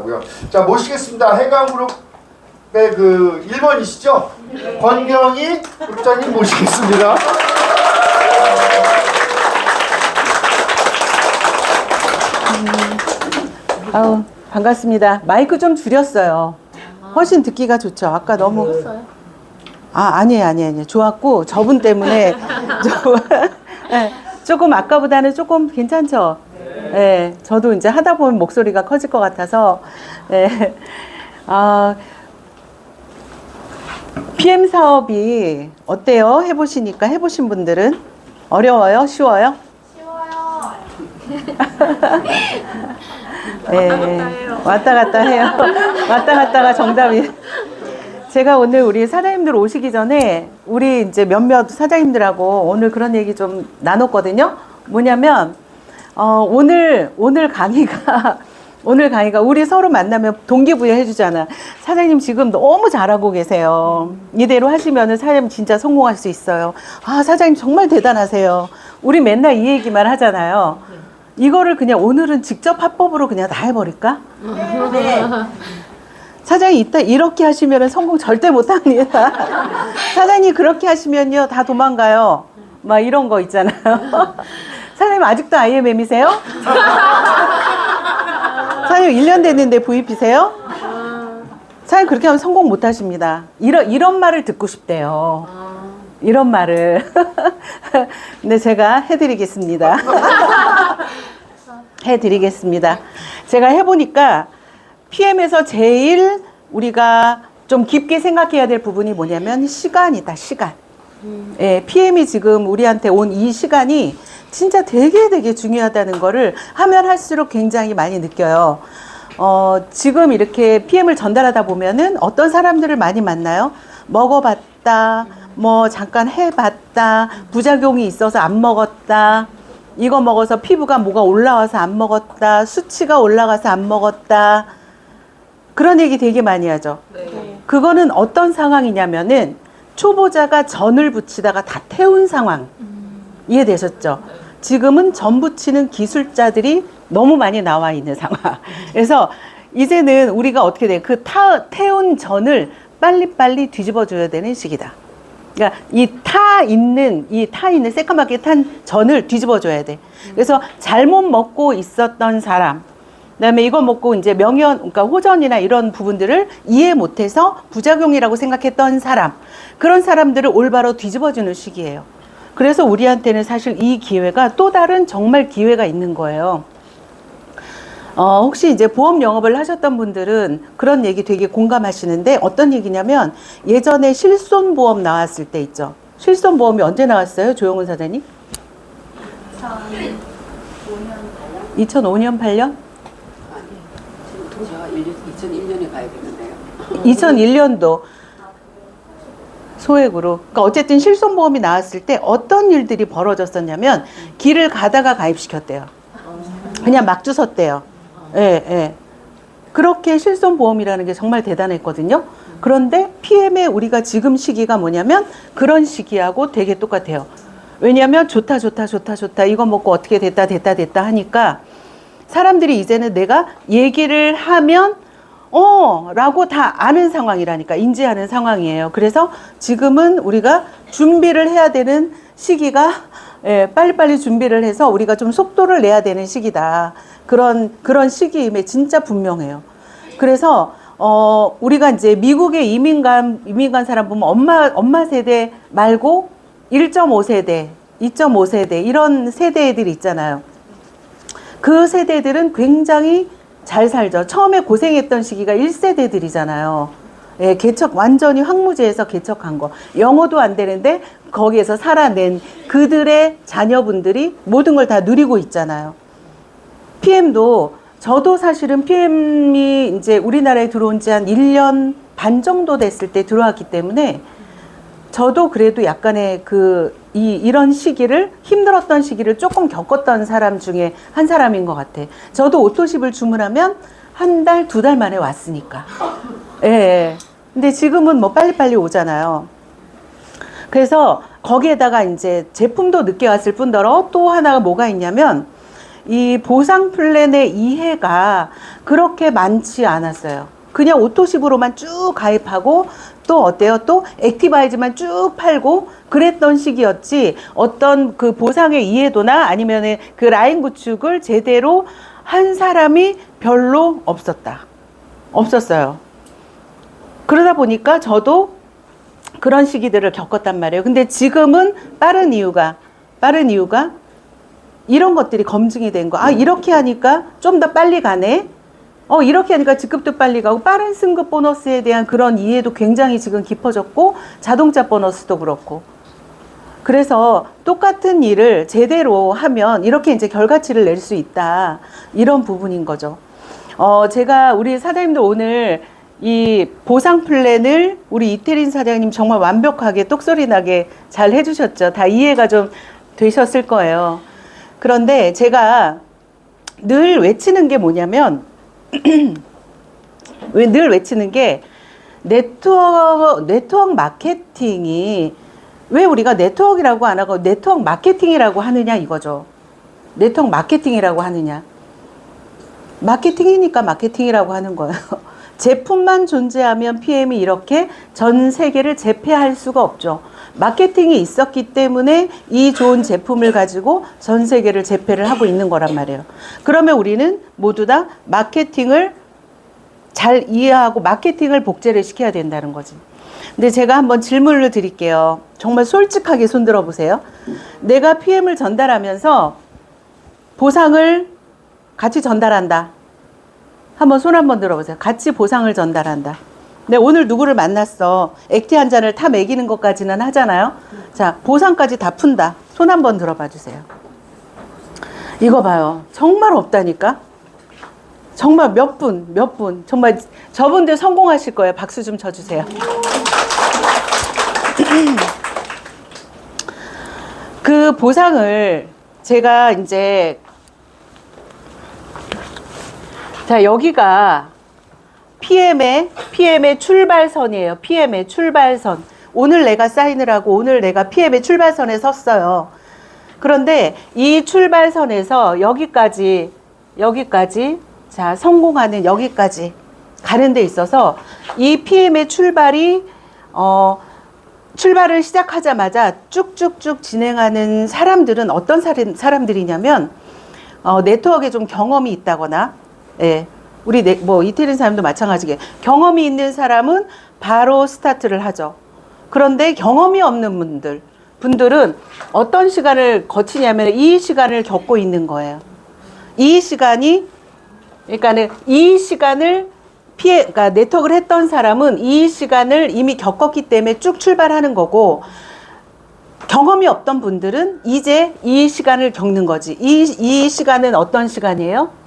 하더라고요. 자, 모시겠습니다. 해강그룹의 그 1번이시죠? 권경희 국장님 모시겠습니다. 아우, 반갑습니다. 마이크 좀 줄였어요. 훨씬 듣기가 좋죠. 아까 너무. 아니에요. 좋았고, 저분 때문에 네, 조금 아까보다는 조금 괜찮죠? 네, 저도 이제 하다 보면 목소리가 커질 것 같아서. 네. PM 사업이 어때요? 해보시니까, 해보신 분들은? 어려워요? 쉬워요? 네, 왔다 갔다 해요. 왔다 갔다가 정답이. 제가 오늘 우리 사장님들 오시기 전에 우리 이제 몇몇 사장님들하고 오늘 그런 얘기 좀 나눴거든요. 뭐냐면, 오늘 강의가 우리 서로 만나면 동기부여 해주잖아. 사장님 지금 너무 잘하고 계세요. 이대로 하시면은 사장님 진짜 성공할 수 있어요. 아, 사장님 정말 대단하세요. 우리 맨날 이 얘기만 하잖아요. 이거를 그냥 오늘은 직접 합법으로 그냥 다 해버릴까? 네. 사장님 이따 이렇게 하시면 성공 절대 못합니다. 사장님 그렇게 하시면요 다 도망가요. 막 이런 거 있잖아요. 사장님 아직도 IMM이세요? 사장님 1년 됐는데 VP세요? 사장님 그렇게 하면 성공 못 하십니다. 이런 말을 듣고 싶대요. 이런 말을. 근데 제가 해드리겠습니다. 해드리겠습니다. 제가 해보니까 PM에서 제일 우리가 좀 깊게 생각해야 될 부분이 뭐냐면 시간이다, 시간. 예, PM이 지금 우리한테 온 이 시간이 진짜 되게 중요하다는 거를 하면 할수록 굉장히 많이 느껴요. 지금 이렇게 PM을 전달하다 보면은 어떤 사람들을 많이 만나요? 먹어봤다, 뭐 잠깐 해봤다, 부작용이 있어서 안 먹었다, 이거 먹어서 피부가 뭐가 올라와서 안 먹었다, 수치가 올라가서 안 먹었다, 그런 얘기 되게 많이 하죠. 네. 그거는 어떤 상황이냐면은 초보자가 전을 붙이다가 다 태운 상황. 이해되셨죠? 지금은 전 붙이는 기술자들이 너무 많이 나와 있는 상황. 그래서 이제는 우리가 어떻게 돼? 그 태운 전을 빨리빨리 뒤집어 줘야 되는 시기다. 그러니까 이 타 있는 새까맣게 탄 전을 뒤집어 줘야 돼. 그래서 잘못 먹고 있었던 사람, 그다음에 이거 먹고 이제 그러니까 호전이나 이런 부분들을 이해 못해서 부작용이라고 생각했던 사람, 그런 사람들을 올바로 뒤집어주는 시기예요. 그래서 우리한테는 사실 이 기회가 또 다른 정말 기회가 있는 거예요. 혹시 이제 보험 영업을 하셨던 분들은 그런 얘기 되게 공감하시는데, 어떤 얘기냐면 예전에 실손보험 나왔을 때 있죠. 실손보험이 언제 나왔어요, 조영은 사장님? 2005년, 8년? 2001년에 가야겠는데요. 2001년도 소액으로. 그러니까 어쨌든 실손보험이 나왔을 때 어떤 일들이 벌어졌었냐면 길을 가다가 가입시켰대요. 그냥 막 주웠대요. 예. 그렇게 실손보험이라는 게 정말 대단했거든요. 그런데 PM의 우리가 지금 시기가 뭐냐면 그런 시기하고 되게 똑같아요. 왜냐하면 좋다 이거 먹고 어떻게 됐다 하니까 사람들이 이제는 내가 얘기를 하면 라고 다 아는 상황이라니까, 인지하는 상황이에요. 그래서 지금은 우리가 준비를 해야 되는 시기가, 빨리빨리 준비를 해서 우리가 좀 속도를 내야 되는 시기다. 그런 시기임에 진짜 분명해요. 그래서 우리가 이제 미국의 이민 간 사람 보면 엄마 세대 말고 1.5세대, 2.5세대 이런 세대들이 있잖아요. 그 세대들은 굉장히 잘 살죠. 처음에 고생했던 시기가 1세대들이잖아요. 예, 완전히 황무지에서 개척한 거. 영어도 안 되는데 거기에서 살아낸 그들의 자녀분들이 모든 걸 다 누리고 있잖아요. PM도, 저도 사실은 PM이 이제 우리나라에 들어온 지 한 1년 반 정도 됐을 때 들어왔기 때문에 저도 그래도 약간의 이런 시기를, 힘들었던 시기를 조금 겪었던 사람 중에 한 사람인 것 같아. 저도 오토십을 주문하면 한 달, 2달 만에 왔으니까. 예. 근데 지금은 뭐 빨리빨리 오잖아요. 그래서 거기에다가 이제 제품도 늦게 왔을 뿐더러 또 하나가 뭐가 있냐면, 이 보상 플랜의 이해가 그렇게 많지 않았어요. 그냥 오토십으로만 쭉 가입하고 또 어때요? 또 액티바이즈만 쭉 팔고 그랬던 시기였지 어떤 그 보상의 이해도나 아니면은 그 라인 구축을 제대로 한 사람이 별로 없었어요. 그러다 보니까 저도 그런 시기들을 겪었단 말이에요. 근데 지금은 빠른 이유가 이런 것들이 검증이 된 거. 아, 이렇게 하니까 좀 더 빨리 가네. 이렇게 하니까 직급도 빨리 가고 빠른 승급 보너스에 대한 그런 이해도 굉장히 지금 깊어졌고 자동차 보너스도 그렇고. 그래서 똑같은 일을 제대로 하면 이렇게 이제 결과치를 낼 수 있다. 이런 부분인 거죠. 제가 우리 사장님들 오늘 이 보상 플랜을 우리 이태린 사장님 정말 완벽하게 똑소리 나게 잘 해주셨죠. 다 이해가 좀 되셨을 거예요. 그런데 제가 늘 외치는 게 뭐냐면 늘 외치는 게 네트워크 마케팅이 왜 우리가 네트워크라고 안 하고 네트워크 마케팅이라고 하느냐 이거죠. 네트워크 마케팅이라고 하느냐. 마케팅이니까 마케팅이라고 하는 거예요. 제품만 존재하면 PM이 이렇게 전 세계를 제패할 수가 없죠. 마케팅이 있었기 때문에 이 좋은 제품을 가지고 전 세계를 제패를 하고 있는 거란 말이에요. 그러면 우리는 모두 다 마케팅을 잘 이해하고 마케팅을 복제를 시켜야 된다는 거지. 근데 제가 한번 질문을 드릴게요. 정말 솔직하게 손 들어 보세요. 내가 PM을 전달하면서 보상을 같이 전달한다. 한번 손 한번 들어보세요. 같이 보상을 전달한다. 네, 오늘 누구를 만났어. 액티 한 잔을 타 먹이는 것까지는 하잖아요. 자, 보상까지 다 푼다. 손 한번 들어봐 주세요. 이거 봐요. 정말 없다니까. 정말 몇 분. 정말 저분들 성공하실 거예요. 박수 좀 쳐주세요. 그 보상을 제가 이제 자, 여기가 PM의 출발선이에요. PM의 출발선. 오늘 내가 사인을 하고 오늘 내가 PM의 출발선에 섰어요. 그런데 이 출발선에서 여기까지 자, 성공하는 여기까지 가는 데 있어서 이 PM의 출발이 출발을 시작하자마자 쭉쭉쭉 진행하는 사람들은 어떤 사람들이냐면 네트워크에 좀 경험이 있다거나 예. 우리 이태린 사람도 마찬가지게 경험이 있는 사람은 바로 스타트를 하죠. 그런데 경험이 없는 분들은 어떤 시간을 거치냐면 이 시간을 겪고 있는 거예요. 이 시간이 그러니까는 이 시간을 그러니까 네트워크를 했던 사람은 이 시간을 이미 겪었기 때문에 쭉 출발하는 거고 경험이 없던 분들은 이제 이 시간을 겪는 거지. 이 시간은 어떤 시간이에요?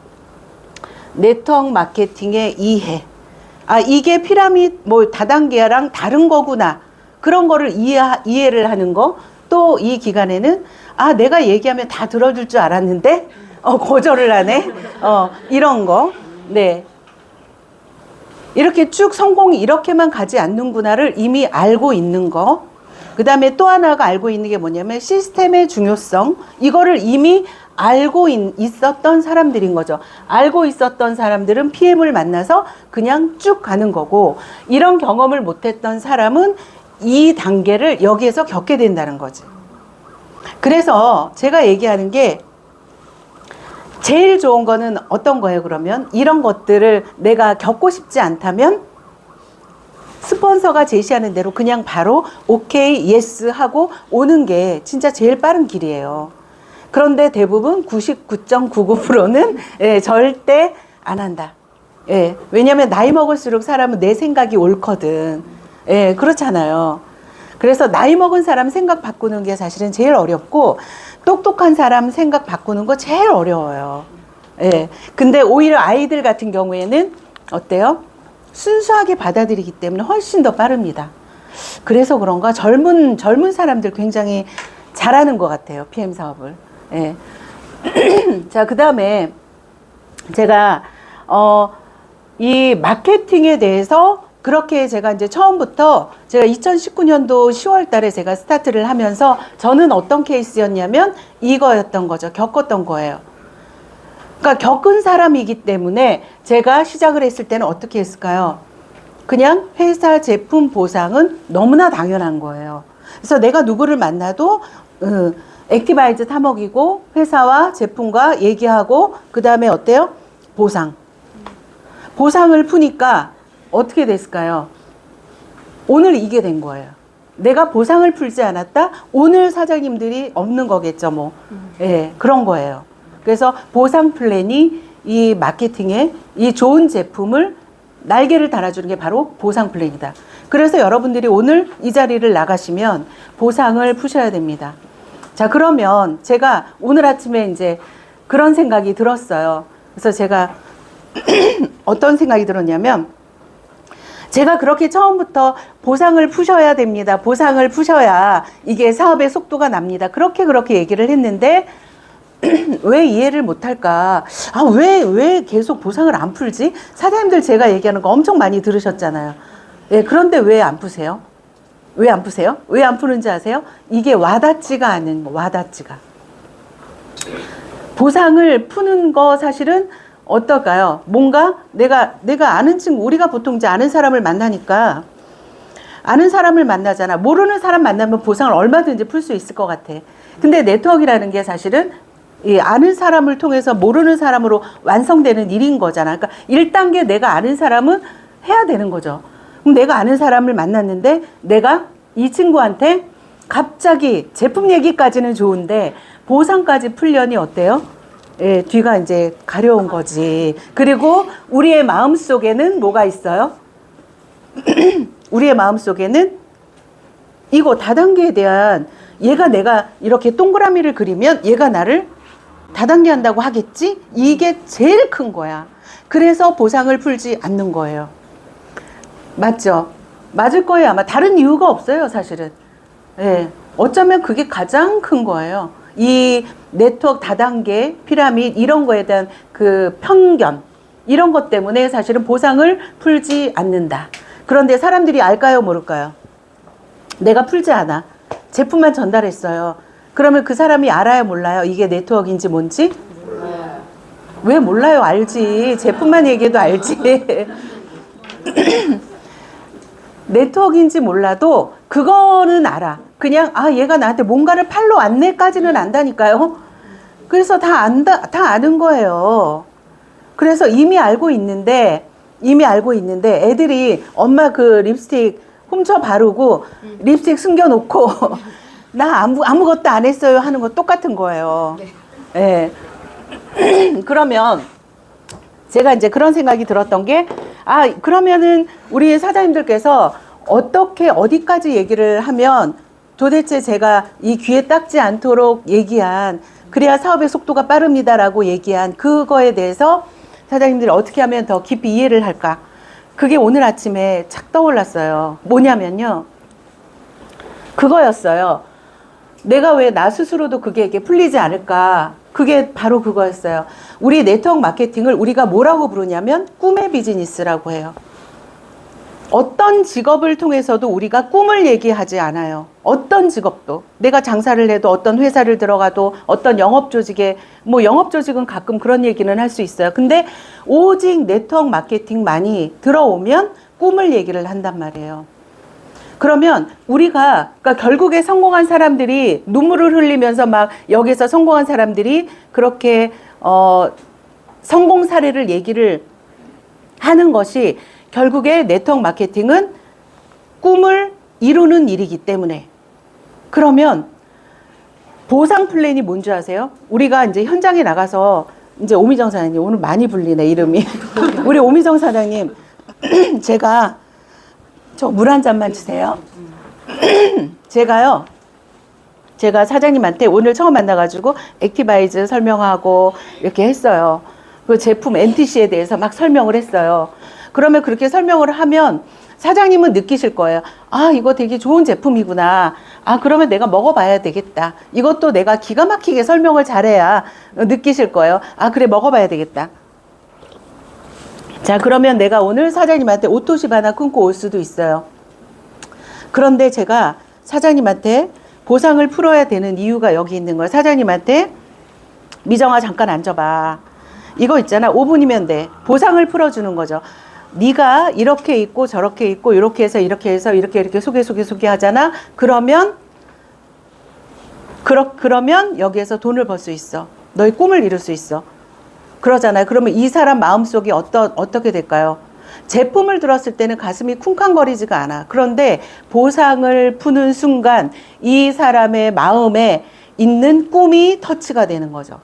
네트워크 마케팅의 이해. 아, 이게 피라미드 다단계랑 다른 거구나. 그런 거를 이해를 하는 거. 또 이 기간에는 아, 내가 얘기하면 다 들어줄 줄 알았는데 거절을 하네. 이런 거. 네. 이렇게 쭉 성공이 이렇게만 가지 않는구나를 이미 알고 있는 거. 그 다음에 또 하나가 알고 있는 게 뭐냐면 시스템의 중요성. 이거를 이미 알고 있었던 사람들인 거죠. 알고 있었던 사람들은 PM을 만나서 그냥 쭉 가는 거고, 이런 경험을 못했던 사람은 이 단계를 여기에서 겪게 된다는 거지. 그래서 제가 얘기하는 게 제일 좋은 거는 어떤 거예요? 그러면 이런 것들을 내가 겪고 싶지 않다면 스폰서가 제시하는 대로 그냥 바로 오케이, 예스 하고 오는 게 진짜 제일 빠른 길이에요. 그런데 대부분 99.99%는 절대 안 한다. 예, 왜냐하면 나이 먹을수록 사람은 내 생각이 옳거든. 예, 그렇잖아요. 그래서 나이 먹은 사람 생각 바꾸는 게 사실은 제일 어렵고, 똑똑한 사람 생각 바꾸는 거 제일 어려워요. 예, 근데 오히려 아이들 같은 경우에는 어때요? 순수하게 받아들이기 때문에 훨씬 더 빠릅니다. 그래서 그런가 젊은 사람들 굉장히 잘하는 것 같아요. PM 사업을. 예. 자, 그 다음에 제가 이 마케팅에 대해서 그렇게 제가 이제 처음부터 제가 2019년도 10월 달에 제가 스타트를 하면서 저는 어떤 케이스였냐면 이거였던 거죠. 겪었던 거예요. 그러니까 겪은 사람이기 때문에 제가 시작을 했을 때는 어떻게 했을까요? 그냥 회사 제품 보상은 너무나 당연한 거예요. 그래서 내가 누구를 만나도 액티바이즈 타먹이고 회사와 제품과 얘기하고 그 다음에 어때요? 보상을 푸니까 어떻게 됐을까요? 오늘 이게 된 거예요. 내가 보상을 풀지 않았다? 오늘 사장님들이 없는 거겠죠, 뭐. 예, 그런 거예요. 그래서 보상 플랜이 이 마케팅에 이 좋은 제품을 날개를 달아주는 게 바로 보상 플랜이다. 그래서 여러분들이 오늘 이 자리를 나가시면 보상을 푸셔야 됩니다. 자, 그러면 제가 오늘 아침에 이제 그런 생각이 들었어요. 그래서 제가 어떤 생각이 들었냐면, 제가 그렇게 처음부터 보상을 푸셔야 됩니다. 보상을 푸셔야 이게 사업의 속도가 납니다. 그렇게 얘기를 했는데, 왜 이해를 못할까? 아, 왜 계속 보상을 안 풀지? 사장님들 제가 얘기하는 거 엄청 많이 들으셨잖아요. 예, 그런데 왜 안 푸세요? 왜 안 푸세요? 왜 안 푸는지 아세요? 이게 와닿지가 않은 거, 와닿지가. 보상을 푸는 거 사실은 어떨까요? 뭔가 내가 아는 친구, 우리가 보통 이제 아는 사람을 만나니까 아는 사람을 만나잖아. 모르는 사람 만나면 보상을 얼마든지 풀 수 있을 것 같아. 근데 네트워크라는 게 사실은 이 아는 사람을 통해서 모르는 사람으로 완성되는 일인 거잖아. 그러니까 1단계 내가 아는 사람은 해야 되는 거죠. 그럼 내가 아는 사람을 만났는데 내가 이 친구한테 갑자기 제품 얘기까지는 좋은데 보상까지 풀려니 어때요? 예, 뒤가 이제 가려운 거지. 그리고 우리의 마음 속에는 뭐가 있어요? 우리의 마음 속에는 이거 다단계에 대한 얘가 내가 이렇게 동그라미를 그리면 얘가 나를 다단계 한다고 하겠지? 이게 제일 큰 거야. 그래서 보상을 풀지 않는 거예요. 맞죠? 맞을 거예요. 아마 다른 이유가 없어요, 사실은. 예. 어쩌면 그게 가장 큰 거예요. 이 네트워크 다단계, 피라미드 이런 거에 대한 그 편견 이런 것 때문에 사실은 보상을 풀지 않는다. 그런데 사람들이 알까요, 모를까요? 내가 풀지 않아. 제품만 전달했어요. 그러면 그 사람이 알아요, 몰라요? 이게 네트워크인지 뭔지? 몰라요. 왜 몰라요? 알지. 제품만 얘기해도 알지. 네트워크인지 몰라도 그거는 알아. 그냥 얘가 나한테 뭔가를 팔러 왔네까지는 안다니까요. 그래서 다 아는 거예요. 그래서 이미 알고 있는데 애들이 엄마 그 립스틱 훔쳐 바르고 립스틱 숨겨놓고 나 아무것도 안 했어요 하는 거 똑같은 거예요. 네. 그러면 제가 이제 그런 생각이 들었던 게, 그러면은 우리 사장님들께서 어떻게 어디까지 얘기를 하면 도대체 제가 이 귀에 닦지 않도록 얘기한, 그래야 사업의 속도가 빠릅니다라고 얘기한 그거에 대해서 사장님들이 어떻게 하면 더 깊이 이해를 할까? 그게 오늘 아침에 착 떠올랐어요. 뭐냐면요, 그거였어요. 내가 왜 나 스스로도 그게 풀리지 않을까? 그게 바로 그거였어요. 우리 네트워크 마케팅을 우리가 뭐라고 부르냐면 꿈의 비즈니스라고 해요. 어떤 직업을 통해서도 우리가 꿈을 얘기하지 않아요. 어떤 직업도. 내가 장사를 해도, 어떤 회사를 들어가도, 어떤 영업조직에, 뭐 영업조직은 가끔 그런 얘기는 할 수 있어요. 근데 오직 네트워크 마케팅만이 들어오면 꿈을 얘기를 한단 말이에요. 그러면 우리가, 그러니까 결국에 성공한 사람들이 눈물을 흘리면서 막 여기서 성공한 사람들이 그렇게 성공 사례를 얘기를 하는 것이, 결국에 네트워크 마케팅은 꿈을 이루는 일이기 때문에. 그러면 보상 플랜이 뭔지 아세요? 우리가 이제 현장에 나가서, 이제 오미정 사장님 오늘 많이 불리네 이름이. 우리 오미정 사장님 제가 저 물 한 잔만 주세요. 제가 사장님한테 오늘 처음 만나가지고 액티바이즈 설명하고 이렇게 했어요. 그 제품 NTC에 대해서 막 설명을 했어요. 그러면 그렇게 설명을 하면 사장님은 느끼실 거예요. 이거 되게 좋은 제품이구나. 그러면 내가 먹어봐야 되겠다. 이것도 내가 기가 막히게 설명을 잘해야 느끼실 거예요. 그래, 먹어봐야 되겠다. 자, 그러면 내가 오늘 사장님한테 오토십 하나 끊고 올 수도 있어요. 그런데 제가 사장님한테 보상을 풀어야 되는 이유가 여기 있는 거예요. 사장님한테, 미정아 잠깐 앉아봐. 이거 있잖아. 5분이면 돼. 보상을 풀어주는 거죠. 네가 이렇게 있고 저렇게 있고 이렇게 해서 이렇게 소개 하잖아. 그러면 여기에서 돈을 벌 수 있어. 너의 꿈을 이룰 수 있어. 그러잖아요. 그러면 이 사람 마음속이 어떻게 될까요? 제품을 들었을 때는 가슴이 쿵쾅거리지가 않아. 그런데 보상을 푸는 순간 이 사람의 마음에 있는 꿈이 터치가 되는 거죠.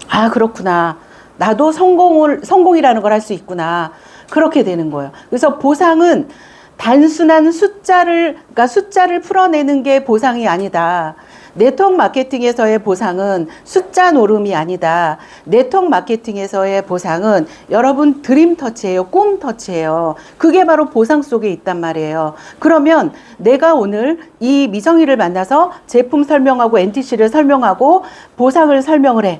아, 그렇구나. 나도 성공이라는 걸 할 수 있구나. 그렇게 되는 거예요. 그래서 보상은 단순한 그러니까 숫자를 풀어내는 게 보상이 아니다. 네트워크 마케팅에서의 보상은 숫자 노름이 아니다. 네트워크 마케팅에서의 보상은 여러분 드림 터치예요. 꿈 터치예요. 그게 바로 보상 속에 있단 말이에요. 그러면 내가 오늘 이 미정이를 만나서 제품 설명하고 NTC를 설명하고 보상을 설명을 해.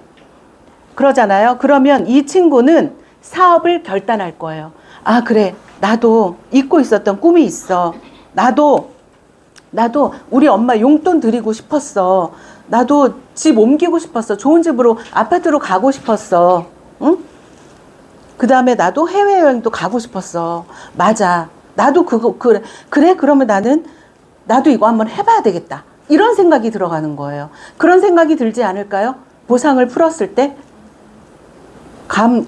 그러잖아요. 그러면 이 친구는 사업을 결단할 거예요. 아, 그래. 나도 잊고 있었던 꿈이 있어. 나도 우리 엄마 용돈 드리고 싶었어. 나도 집 옮기고 싶었어. 좋은 집으로, 아파트로 가고 싶었어. 응? 그 다음에 나도 해외여행도 가고 싶었어. 맞아. 나도 그래. 그러면 나도 이거 한번 해봐야 되겠다. 이런 생각이 들어가는 거예요. 그런 생각이 들지 않을까요? 보상을 풀었을 때?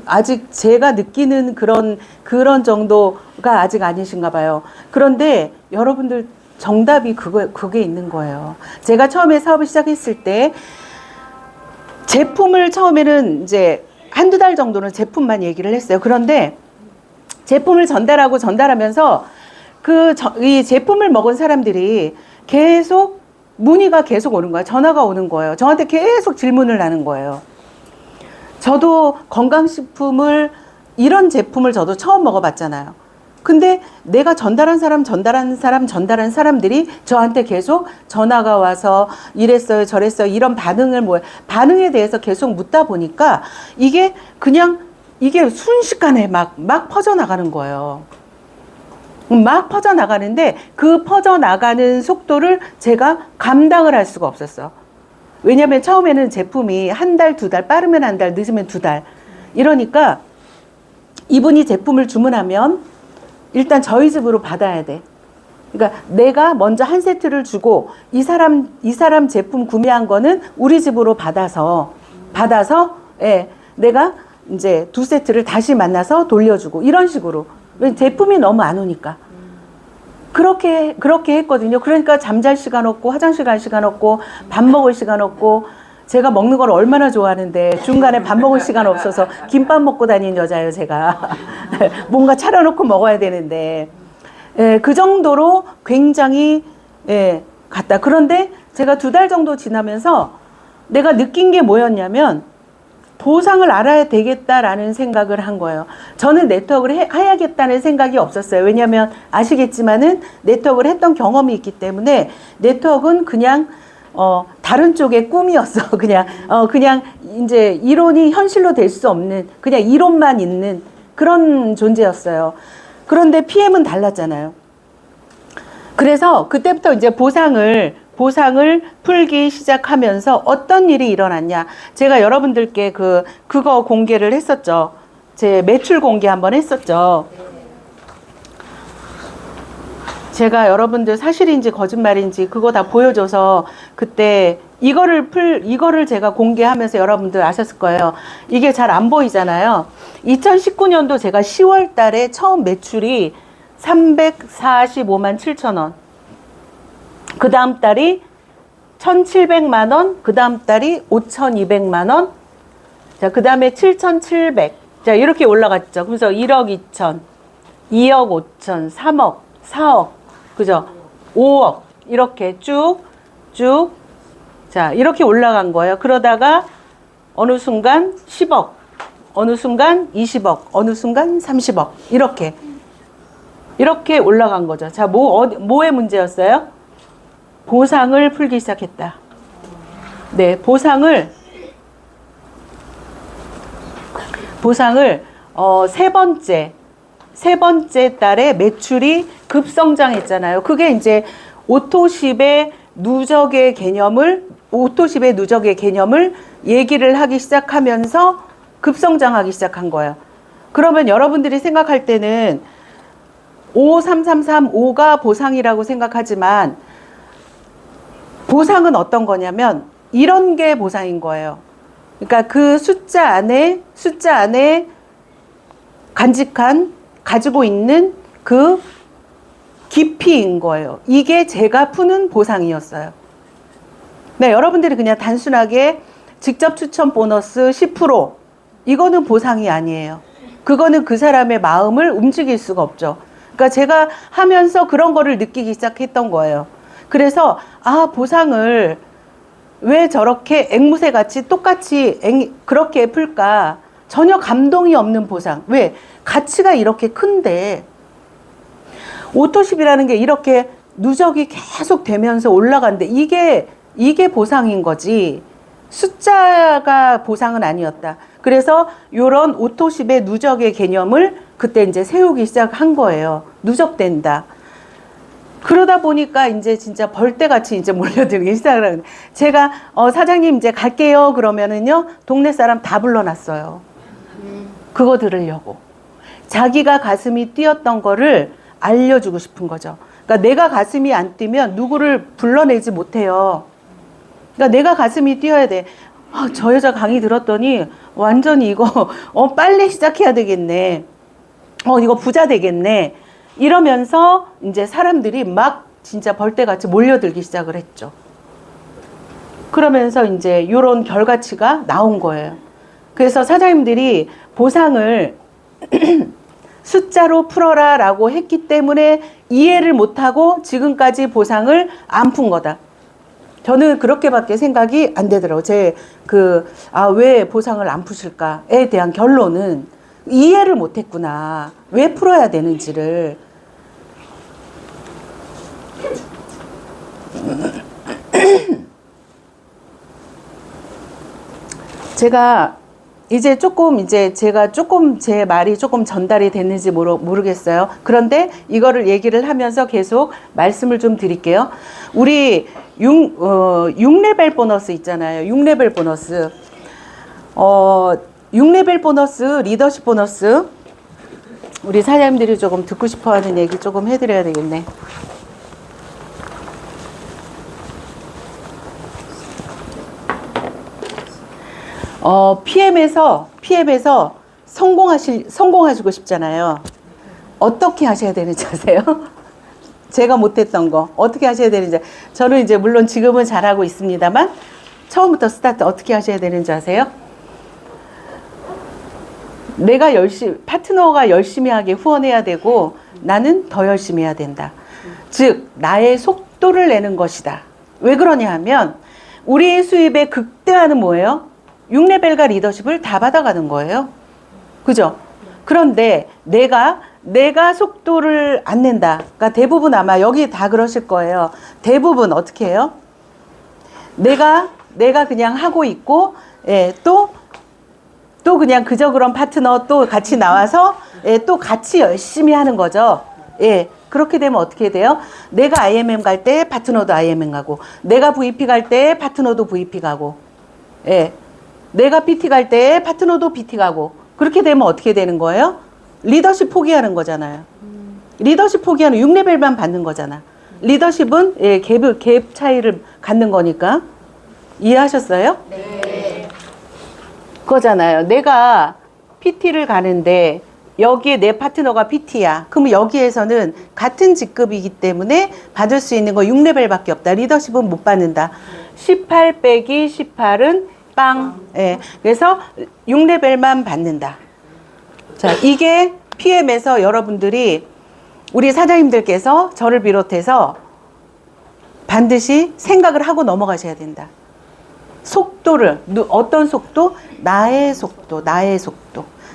아직 제가 느끼는 그런 정도가 아직 아니신가 봐요. 그런데 여러분들 정답이 그게 있는 거예요. 제가 처음에 사업을 시작했을 때 제품을 처음에는 이제 한두 달 정도는 제품만 얘기를 했어요. 그런데 제품을 전달하면서 이 제품을 먹은 사람들이 계속 문의가 계속 오는 거예요. 전화가 오는 거예요. 저한테 계속 질문을 하는 거예요. 저도 건강식품을 이런 제품을 저도 처음 먹어봤잖아요. 근데 내가 전달한 사람들이 저한테 계속 전화가 와서 이랬어요, 저랬어요, 이런 반응에 대해서 계속 묻다 보니까 이게 순식간에 막 퍼져나가는 거예요. 막 퍼져나가는데 그 퍼져나가는 속도를 제가 감당을 할 수가 없었어. 왜냐면 처음에는 제품이 한 달, 두 달, 빠르면 한 달, 늦으면 두 달. 이러니까 이분이 제품을 주문하면 일단 저희 집으로 받아야 돼. 그러니까 내가 먼저 한 세트를 주고 이 사람 제품 구매한 거는 우리 집으로 받아서 예, 내가 이제 두 세트를 다시 만나서 돌려주고 이런 식으로. 제품이 너무 안 오니까. 그렇게 했거든요. 그러니까 잠잘 시간 없고 화장실 갈 시간 없고 밥 먹을 시간 없고 제가 먹는 걸 얼마나 좋아하는데 중간에 밥 먹을 시간 없어서 김밥 먹고 다니는 여자예요, 제가. 뭔가 차려놓고 먹어야 되는데. 예, 그 정도로 굉장히 갔다. 그런데 제가 두 달 정도 지나면서 내가 느낀 게 뭐였냐면 보상을 알아야 되겠다라는 생각을 한 거예요. 저는 네트워크를 해야겠다는 생각이 없었어요. 왜냐하면 아시겠지만은 네트워크를 했던 경험이 있기 때문에 네트워크는 그냥 다른 쪽의 꿈이었어. 그냥 이제 이론이 현실로 될 수 없는 그냥 이론만 있는 그런 존재였어요. 그런데 PM은 달랐잖아요. 그래서 그때부터 이제 보상을 풀기 시작하면서 어떤 일이 일어났냐. 제가 여러분들께 그거 공개를 했었죠. 제 매출 공개 한번 했었죠. 제가 여러분들 사실인지 거짓말인지 그거 다 보여줘서 그때 이거를 제가 공개하면서 여러분들 아셨을 거예요. 이게 잘 안 보이잖아요. 2019년도 제가 10월 달에 처음 매출이 345만 7천 원. 그 다음 달이 1,700만 원, 그 다음 달이 5,200만 원, 자, 그 다음에 7,700. 자, 이렇게 올라갔죠. 그래서 1억 2천, 2억 5천, 3억, 4억, 그죠? 5억. 이렇게 쭉. 자, 이렇게 올라간 거예요. 그러다가 어느 순간 10억, 어느 순간 20억, 어느 순간 30억. 이렇게 올라간 거죠. 자, 뭐의 문제였어요? 보상을 풀기 시작했다. 네, 보상을 세 번째 달에 매출이 급성장했잖아요. 그게 이제 오토십의 누적의 개념을 얘기를 하기 시작하면서 급성장하기 시작한 거예요. 그러면 여러분들이 생각할 때는 53335가 보상이라고 생각하지만 보상은 어떤 거냐면 이런 게 보상인 거예요. 그러니까 그 숫자 안에 간직한 가지고 있는 그 깊이인 거예요. 이게 제가 푸는 보상이었어요. 네, 여러분들이 그냥 단순하게 직접 추천 보너스 10% 이거는 보상이 아니에요. 그거는 그 사람의 마음을 움직일 수가 없죠. 그러니까 제가 하면서 그런 거를 느끼기 시작했던 거예요. 그래서 보상을 왜 저렇게 앵무새 같이 똑같이 그렇게 풀까? 전혀 감동이 없는 보상. 왜? 가치가 이렇게 큰데 오토십이라는 게 이렇게 누적이 계속 되면서 올라간데 이게 보상인 거지. 숫자가 보상은 아니었다. 그래서 이런 오토십의 누적의 개념을 그때 이제 세우기 시작한 거예요. 누적된다. 그러다 보니까 이제 진짜 벌떼같이 이제 몰려들기 시작을 하는데 제가 사장님 이제 갈게요 그러면은요 동네 사람 다 불러놨어요. 그거 들으려고. 자기가 가슴이 뛰었던 거를 알려주고 싶은 거죠. 그러니까 내가 가슴이 안 뛰면 누구를 불러내지 못해요. 그러니까 내가 가슴이 뛰어야 돼. 저 여자 강의 들었더니 완전히 이거 빨리 시작해야 되겠네. 이거 부자 되겠네. 이러면서 이제 사람들이 막 진짜 벌떼같이 몰려들기 시작을 했죠. 그러면서 이제 이런 결과치가 나온 거예요. 그래서 사장님들이 보상을 숫자로 풀어라 라고 했기 때문에 이해를 못하고 지금까지 보상을 안 푼 거다. 저는 그렇게밖에 생각이 안 되더라고요. 왜 보상을 안 푸실까에 대한 결론은 이해를 못했구나. 왜 풀어야 되는지를. 제가 제 말이 조금 전달이 됐는지 모르겠어요. 그런데 이거를 얘기를 하면서 계속 말씀을 좀 드릴게요. 우리 6레벨 보너스 있잖아요. 6레벨 보너스. 6레벨 보너스, 리더십 보너스. 우리 사장님들이 조금 듣고 싶어 하는 얘기 조금 해드려야 되겠네. PM에서 성공하시고 싶잖아요. 어떻게 하셔야 되는지 아세요? 제가 못했던 거 어떻게 하셔야 되는지. 저는 이제 물론 지금은 잘하고 있습니다만 처음부터 스타트 어떻게 하셔야 되는지 아세요? 파트너가 열심히 하게 후원해야 되고 나는 더 열심히 해야 된다. 즉 나의 속도를 내는 것이다. 왜 그러냐 하면 우리의 수입의 극대화는 뭐예요? 6레벨과 리더십을 다 받아가는 거예요. 그죠? 그런데 내가 속도를 안 낸다. 그러니까 대부분 아마 여기 다 그러실 거예요. 대부분 어떻게 해요? 내가 그냥 하고 있고, 또 그냥 그런 파트너 또 같이 나와서, 또 같이 열심히 하는 거죠. 그렇게 되면 어떻게 돼요? 내가 IMM 갈 때 파트너도 IMM 가고, 내가 VP 갈 때 파트너도 VP 가고, 내가 PT 갈 때 파트너도 PT 가고. 그렇게 되면 어떻게 되는 거예요? 리더십 포기하는 거잖아요. 리더십 포기하는 6레벨만 받는 거잖아. 리더십은 갭 차이를 갖는 거니까. 이해하셨어요? 네. 그거잖아요. 내가 PT를 가는데 여기에 내 파트너가 PT야. 그러면 여기에서는 같은 직급이기 때문에 받을 수 있는 거 6레벨밖에 없다. 리더십은 못 받는다. 18 빼기 18은 빵. 그래서 6레벨만 받는다. 자, 이게 PM에서 여러분들이 우리 사장님들께서 저를 비롯해서 반드시 생각을 하고 넘어가셔야 된다. 속도를, 어떤 속도? 나의 속도.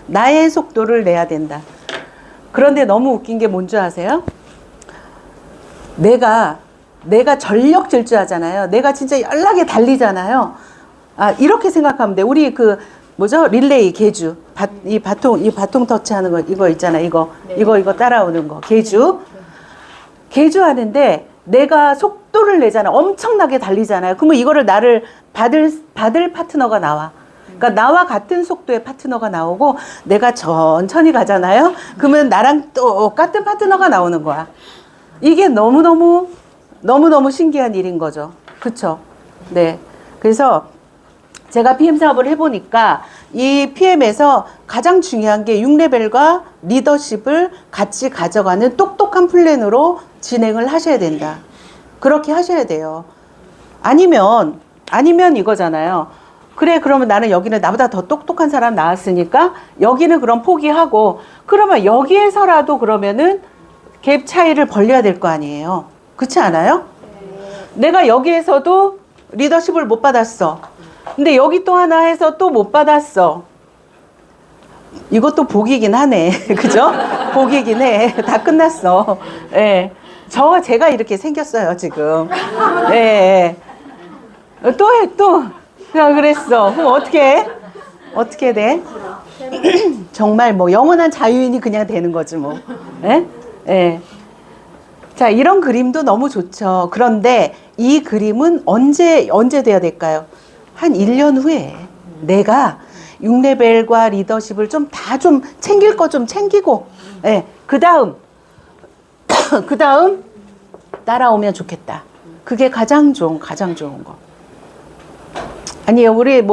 나의 속도를 내야 된다. 그런데 너무 웃긴 게 뭔지 아세요? 내가 전력 질주하잖아요. 내가 진짜 연락에 달리잖아요. 이렇게 생각하면 돼. 우리 릴레이, 계주. 이 바통 터치하는 거, 이거 있잖아. 이거 따라오는 거. 계주 하는데 내가 속도를 내잖아. 엄청나게 달리잖아요. 그러면 이거를 나를 받을 파트너가 나와. 그러니까 나와 같은 속도의 파트너가 나오고 내가 천천히 가잖아요. 그러면 나랑 똑같은 파트너가 나오는 거야. 이게 너무너무 신기한 일인 거죠. 그쵸? 네. 그래서 제가 PM 사업을 해보니까 이 PM에서 가장 중요한 게 6레벨과 리더십을 같이 가져가는 똑똑한 플랜으로 진행을 하셔야 된다. 그렇게 하셔야 돼요. 아니면 이거잖아요. 그래, 그러면 나는 여기는 나보다 더 똑똑한 사람 나왔으니까 여기는 그럼 포기하고, 그러면 여기에서라도 그러면은 갭 차이를 벌려야 될 거 아니에요. 그렇지 않아요? 내가 여기에서도 리더십을 못 받았어. 근데 여기 또 하나 해서 또 못 받았어. 이것도 복이긴 하네. 그죠? 복이긴 해. 다 끝났어. 예. 제가 이렇게 생겼어요, 지금. 예. 또. 그냥 그랬어. 그럼 어떻게 돼? 정말 뭐 영원한 자유인이 그냥 되는 거지 뭐. 예? 예. 자, 이런 그림도 너무 좋죠. 그런데 이 그림은 언제 돼야 될까요? 한 1년 후에 내가 6레벨과 리더십을 좀 챙길 거 좀 챙기고, 예. 그 다음 따라오면 좋겠다. 그게 가장 좋은 거. 아니요, 우리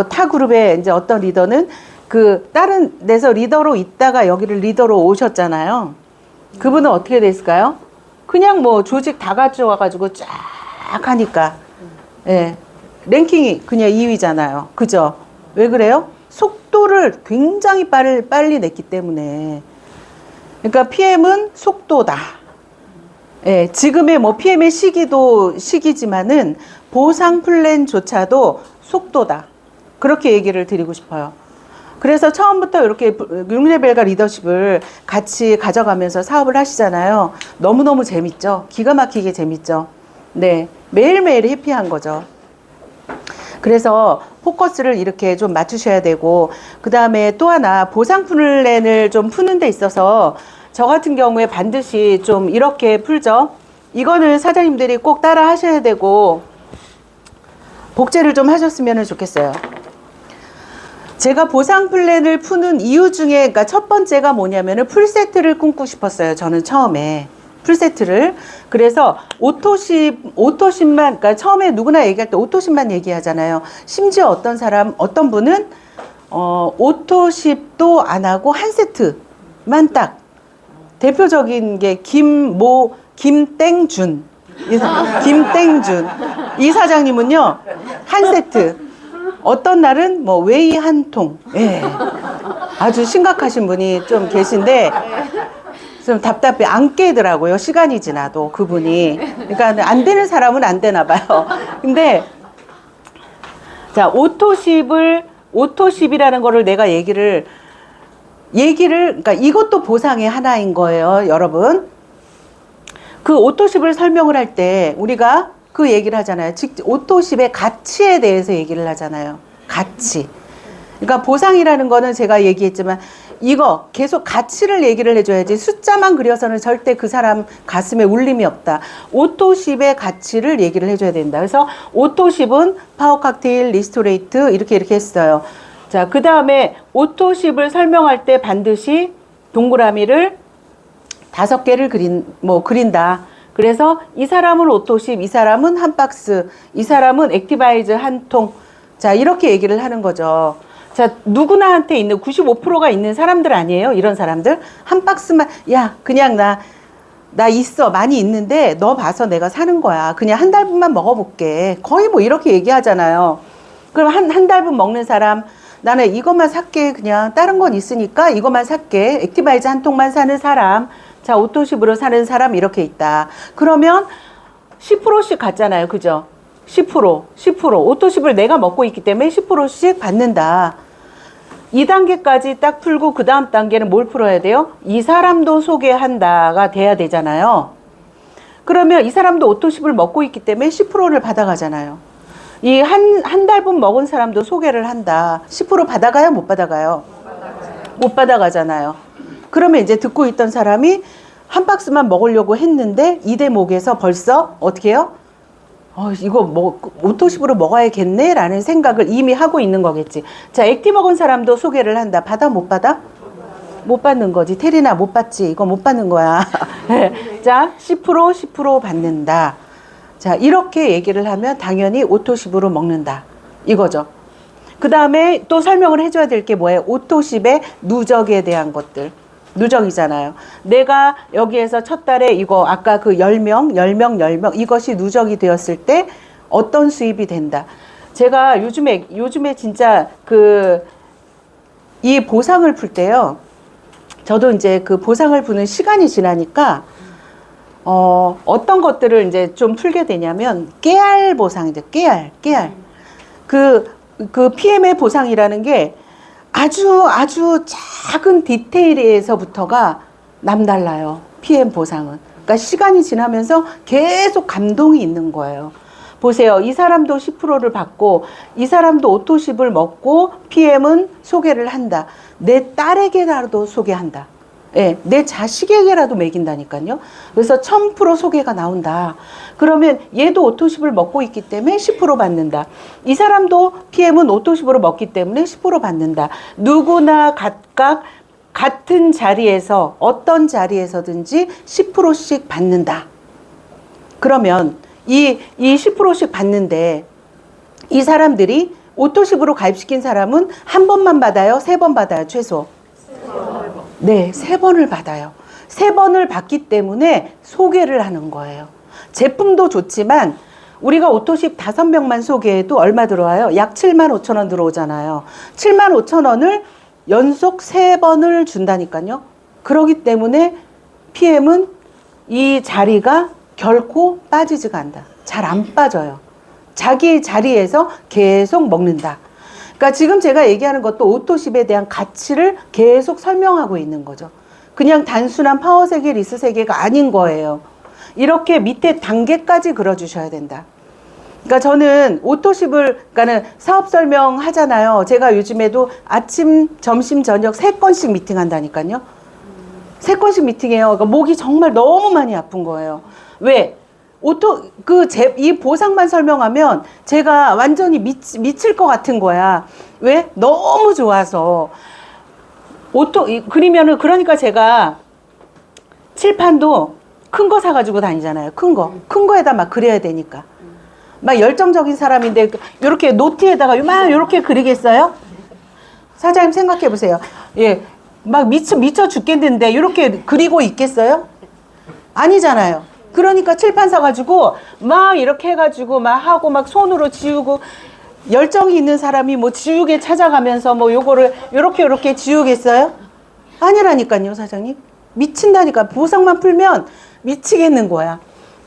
타 그룹에 이제 어떤 리더는 그 다른 데서 리더로 있다가 여기를 리더로 오셨잖아요. 그분은 어떻게 됐을까요? 그냥 뭐 조직 다 가져와가지고 쫙 하니까, 예. 랭킹이 그냥 2위잖아요. 그죠? 왜 그래요? 속도를 굉장히 빨리 냈기 때문에. 그러니까 PM은 속도다. 예, 지금의 뭐 PM의 시기지만은 보상 플랜조차도 속도다. 그렇게 얘기를 드리고 싶어요. 그래서 처음부터 이렇게 6레벨과 리더십을 같이 가져가면서 사업을 하시잖아요. 너무너무 재밌죠? 기가 막히게 재밌죠? 네. 매일매일 해피한 거죠. 그래서 포커스를 이렇게 좀 맞추셔야 되고, 그 다음에 또 하나 보상 플랜을 좀 푸는 데 있어서 저 같은 경우에 반드시 좀 이렇게 풀죠. 이거는 사장님들이 꼭 따라 하셔야 되고 복제를 좀 하셨으면 좋겠어요. 제가 보상 플랜을 푸는 이유 중에, 그러니까 첫 번째가 뭐냐면은 풀세트를 꿈꾸고 싶었어요. 저는 처음에 풀세트를. 그래서 오토십만, 그러니까 처음에 누구나 얘기할 때 오토십만 얘기하잖아요. 심지어 어떤 분은 오토십도 안 하고 한 세트만 딱. 대표적인 게 김땡준 이 사장님은요, 한 세트. 어떤 날은 뭐 웨이 한 통. 예. 아주 심각하신 분이 좀 계신데 좀 답답해. 안 깨더라고요. 시간이 지나도 그분이. 그러니까 안 되는 사람은 안 되나 봐요. 근데 자, 오토십이라는 거를 내가 얘기를 그러니까 이것도 보상의 하나인 거예요, 여러분. 그 오토십을 설명을 할 때 우리가 그 얘기를 하잖아요. 오토십의 가치에 대해서 얘기를 하잖아요. 가치. 그러니까 보상이라는 거는 제가 얘기했지만 이거 계속 가치를 얘기를 해줘야지, 숫자만 그려서는 절대 그 사람 가슴에 울림이 없다. 오토십의 가치를 얘기를 해줘야 된다. 그래서 오토십은 파워 칵테일, 리스토레이트 이렇게 했어요. 자, 그 다음에 오토십을 설명할 때 반드시 동그라미를 5개를 그린다. 그래서 이 사람은 오토십, 이 사람은 한 박스, 이 사람은 액티바이즈 한 통. 자, 이렇게 얘기를 하는 거죠. 자, 누구나한테 있는 95%가 있는 사람들 아니에요? 이런 사람들. 한 박스만, 야, 그냥 나 있어. 많이 있는데 너 봐서 내가 사는 거야. 그냥 한 달분만 먹어볼게. 거의 뭐 이렇게 얘기하잖아요. 그럼 한 달분 먹는 사람, 나는 이것만 살게. 그냥 다른 건 있으니까 이것만 살게. 액티바이즈 한 통만 사는 사람. 자, 오토십으로 사는 사람 이렇게 있다. 그러면 10%씩 갔잖아요. 그죠? 10%. 오토십을 내가 먹고 있기 때문에 10%씩 받는다. 2단계까지 딱 풀고 그 다음 단계는 뭘 풀어야 돼요? 이 사람도 소개한다가 돼야 되잖아요. 그러면 이 사람도 오토십을 먹고 있기 때문에 10%를 받아가잖아요. 이 한 달분 먹은 사람도 소개를 한다. 10% 받아가요? 못 받아가요? 못 받아가잖아요. 그러면 이제 듣고 있던 사람이 한 박스만 먹으려고 했는데 이 대목에서 벌써 어떻게 해요? 이거 뭐 오토십으로 먹어야겠네 라는 생각을 이미 하고 있는 거겠지. 자, 액티 먹은 사람도 소개를 한다. 받아 못 받아? 못 받는 거지. 테리나 못 받지. 이거 못 받는 거야. 자, 10% 받는다. 자, 이렇게 얘기를 하면 당연히 오토십으로 먹는다. 이거죠. 그 다음에 또 설명을 해줘야 될 게 뭐예요? 오토십의 누적에 대한 것들. 누적이잖아요. 내가 여기에서 첫 달에 이거 아까 그 10명 이것이 누적이 되었을 때 어떤 수입이 된다. 제가 요즘에 진짜 이 보상을 풀 때요. 저도 이제 그 보상을 푸는 시간이 지나니까 어떤 것들을 이제 좀 풀게 되냐면 깨알 보상이죠. 깨알. 그 PM의 보상이라는 게 아주 작은 디테일에서부터가 남달라요. PM 보상은. 그러니까 시간이 지나면서 계속 감동이 있는 거예요. 보세요. 이 사람도 10%를 받고 이 사람도 오토십을 먹고 PM은 소개를 한다. 내 딸에게라도 소개한다. 예, 내 자식에게라도 먹인다니까요. 그래서 1000% 소개가 나온다. 그러면 얘도 오토십을 먹고 있기 때문에 10% 받는다. 이 사람도 PM은 오토십으로 먹기 때문에 10% 받는다. 누구나 각각 같은 자리에서 어떤 자리에서든지 10%씩 받는다. 그러면 이 10%씩 받는데 이 사람들이 오토십으로 가입시킨 사람은 한 번만 받아요? 3번 받아요? 최소? 네, 3번을 받아요. 3번을 받기 때문에 소개를 하는 거예요. 제품도 좋지만 우리가 오토십 5명만 소개해도 얼마 들어와요? 약 75,000원 들어오잖아요. 75,000원을 연속 3번을 준다니까요. 그렇기 때문에 PM은 이 자리가 결코 빠지지가 않는다. 잘 안 빠져요. 자기 자리에서 계속 먹는다. 그러니까 지금 제가 얘기하는 것도 오토십에 대한 가치를 계속 설명하고 있는 거죠. 그냥 단순한 파워세계, 리스세계가 아닌 거예요. 이렇게 밑에 단계까지 그려주셔야 된다. 그러니까 저는 오토십을, 그러니까는 사업 설명 하잖아요. 제가 요즘에도 아침, 점심, 저녁 3건씩 미팅 한다니까요. 3건씩 미팅해요. 그러니까 목이 정말 너무 많이 아픈 거예요. 왜? 이 보상만 설명하면 제가 완전히 미칠 것 같은 거야. 왜? 너무 좋아서. 그러면은, 그러니까 제가 칠판도 큰 거 사가지고 다니잖아요. 큰 거에다 막 그려야 되니까. 막 열정적인 사람인데, 요렇게 노트에다가 막 요렇게 그리겠어요? 사장님 생각해 보세요. 예. 막 미쳐 죽겠는데, 요렇게 그리고 있겠어요? 아니잖아요. 그러니까 칠판 사가지고 막 이렇게 해가지고 막 하고 막 손으로 지우고, 열정이 있는 사람이 뭐 지우개 찾아가면서 뭐 요거를 요렇게 지우겠어요? 아니라니까요, 사장님. 미친다니까. 보상만 풀면 미치겠는 거야.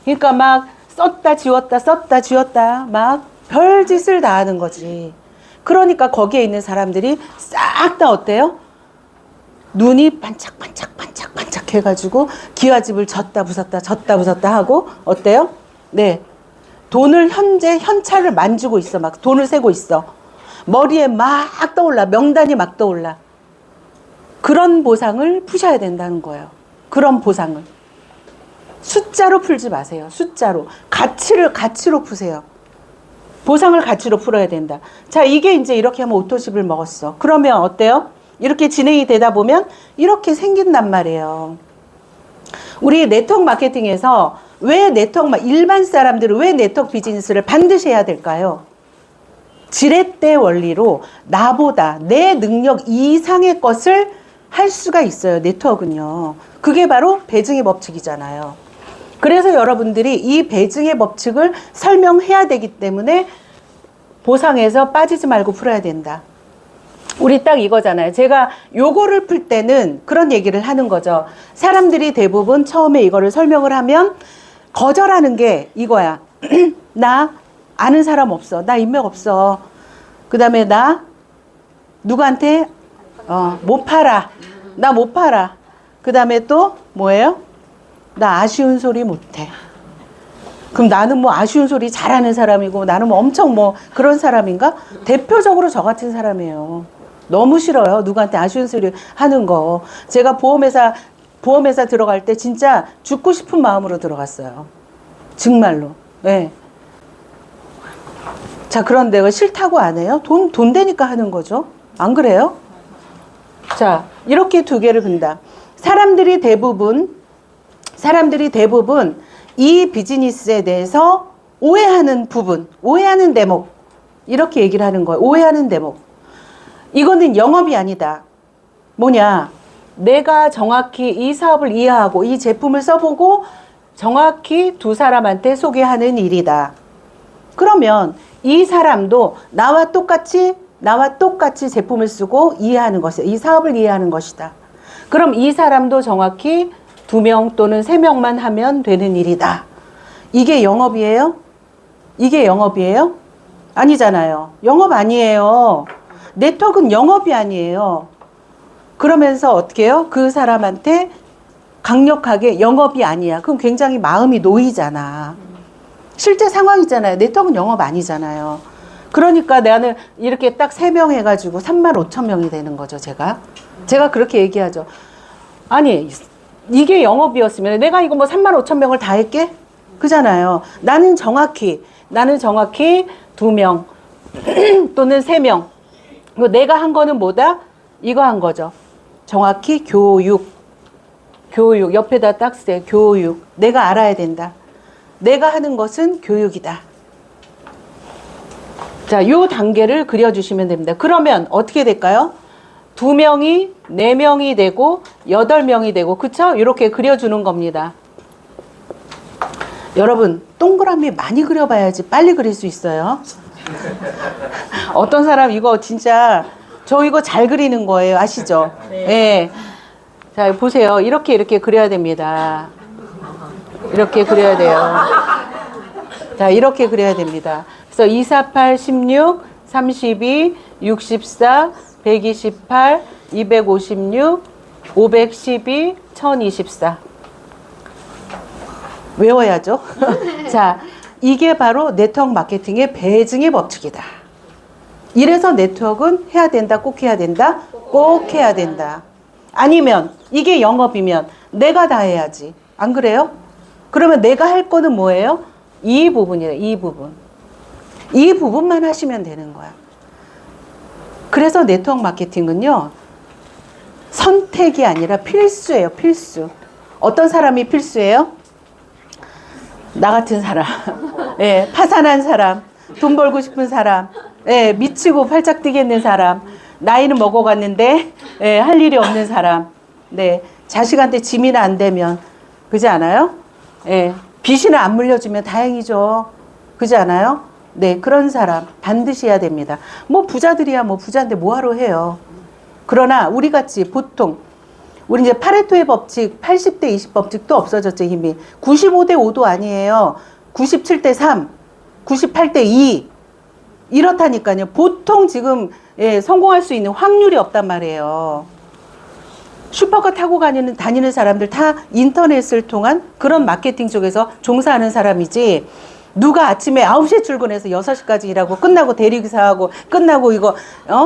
그러니까 막 썼다 지웠다 막 별짓을 다 하는 거지. 그러니까 거기에 있는 사람들이 싹 다 어때요? 눈이 반짝반짝 해가지고 기와집을 졌다 부섰다 하고, 어때요? 네. 돈을 현찰을 만지고 있어. 막 돈을 세고 있어. 머리에 막 떠올라. 명단이 막 떠올라. 그런 보상을 푸셔야 된다는 거예요. 그런 보상을. 숫자로 풀지 마세요. 숫자로. 가치로 푸세요. 보상을 가치로 풀어야 된다. 자, 이게 이제 이렇게 하면 오토십을 먹었어. 그러면 어때요? 이렇게 진행이 되다 보면 이렇게 생긴단 말이에요. 우리 네트워크 마케팅에서 일반 사람들은 왜 네트워크 비즈니스를 반드시 해야 될까요? 지렛대 원리로 나보다 내 능력 이상의 것을 할 수가 있어요. 네트워크는요. 그게 바로 배증의 법칙이잖아요. 그래서 여러분들이 이 배증의 법칙을 설명해야 되기 때문에 보상에서 빠지지 말고 풀어야 된다. 우리 딱 이거잖아요. 제가 요거를 풀 때는 그런 얘기를 하는 거죠. 사람들이 대부분 처음에 이거를 설명을 하면 거절하는 게 이거야. 나 아는 사람 없어. 나 인맥 없어. 그 다음에 나 누구한테 못 팔아. 나 못 팔아. 그 다음에 또 뭐예요? 나 아쉬운 소리 못해. 그럼 나는 뭐 아쉬운 소리 잘하는 사람이고 나는 뭐 엄청 뭐 그런 사람인가? 대표적으로 저 같은 사람이에요. 너무 싫어요. 누구한테 아쉬운 소리 하는 거. 제가 보험회사 들어갈 때 진짜 죽고 싶은 마음으로 들어갔어요. 정말로. 네. 자, 그런데 왜 싫다고 안 해요? 돈 되니까 하는 거죠. 안 그래요? 자, 이렇게 두 개를 본다. 사람들이 대부분 이 비즈니스에 대해서 오해하는 부분, 오해하는 대목, 이렇게 얘기를 하는 거예요. 오해하는 대목. 이거는 영업이 아니다. 뭐냐? 내가 정확히 이 사업을 이해하고 이 제품을 써보고 정확히 두 사람한테 소개하는 일이다. 그러면 이 사람도 나와 똑같이 제품을 쓰고 이해하는 것이다. 이 사업을 이해하는 것이다. 그럼 이 사람도 정확히 2명 또는 3명만 하면 되는 일이다. 이게 영업이에요? 이게 영업이에요? 아니잖아요. 영업 아니에요. 네트워크는 영업이 아니에요. 그러면서 어떻게 해요? 그 사람한테 강력하게 영업이 아니야. 그럼 굉장히 마음이 놓이잖아. 실제 상황이잖아요. 네트워크는 영업 아니잖아요. 그러니까 나는 이렇게 딱 3명 해가지고 35,000명이 되는 거죠, 제가 그렇게 얘기하죠. 아니, 이게 영업이었으면 내가 이거 뭐 35,000명을 다 할게? 그잖아요. 나는 정확히 2명 또는 3명. 내가 한 거는 뭐다? 이거 한 거죠. 정확히 교육. 옆에다 딱 쓰세요. 교육. 내가 알아야 된다. 내가 하는 것은 교육이다. 자, 요 단계를 그려주시면 됩니다. 그러면 어떻게 될까요? 2명이 4명이 되고 8명이 되고, 그쵸? 이렇게 그려주는 겁니다. 여러분, 동그라미 많이 그려봐야지 빨리 그릴 수 있어요. 어떤 사람 이거 진짜 저 이거 잘 그리는 거예요. 아시죠? 네. 네. 자, 보세요. 이렇게 그려야 됩니다. 이렇게 그려야 돼요. 자, 이렇게 그려야 됩니다. 그래서 2, 4, 8, 16, 32, 64, 128, 256, 512, 1024. 외워야죠. 자, 이게 바로 네트워크 마케팅의 배증의 법칙이다. 이래서 네트워크는 해야 된다, 꼭 해야 된다, 꼭 해야 된다. 아니면 이게 영업이면 내가 다 해야지. 안 그래요? 그러면 내가 할 거는 뭐예요? 이 부분이에요. 이 부분. 이 부분만 하시면 되는 거야. 그래서 네트워크 마케팅은요, 선택이 아니라 필수예요. 필수. 어떤 사람이 필수예요? 나 같은 사람. 예, 파산한 사람. 돈 벌고 싶은 사람. 예, 미치고 팔짝 뛰겠는 사람. 나이는 먹어갔는데 예, 할 일이 없는 사람. 네, 자식한테 짐이나 안 되면, 그지 않아요? 예, 빚이나 안 물려주면 다행이죠. 그지 않아요? 네, 그런 사람 반드시 해야 됩니다. 뭐 부자들이야 뭐 부자인데 뭐하러 해요. 그러나 우리 같이 보통 우리 이제 파레토의 법칙, 80대 20 법칙도 없어졌죠, 이미. 95대 5도 아니에요. 97대 3, 98대 2. 이렇다니까요. 보통 지금 예, 성공할 수 있는 확률이 없단 말이에요. 슈퍼카 타고 다니는 사람들 다 인터넷을 통한 그런 마케팅 쪽에서 종사하는 사람이지, 누가 아침에 9시에 출근해서 6시까지 일하고 끝나고 대리기사하고 끝나고 이거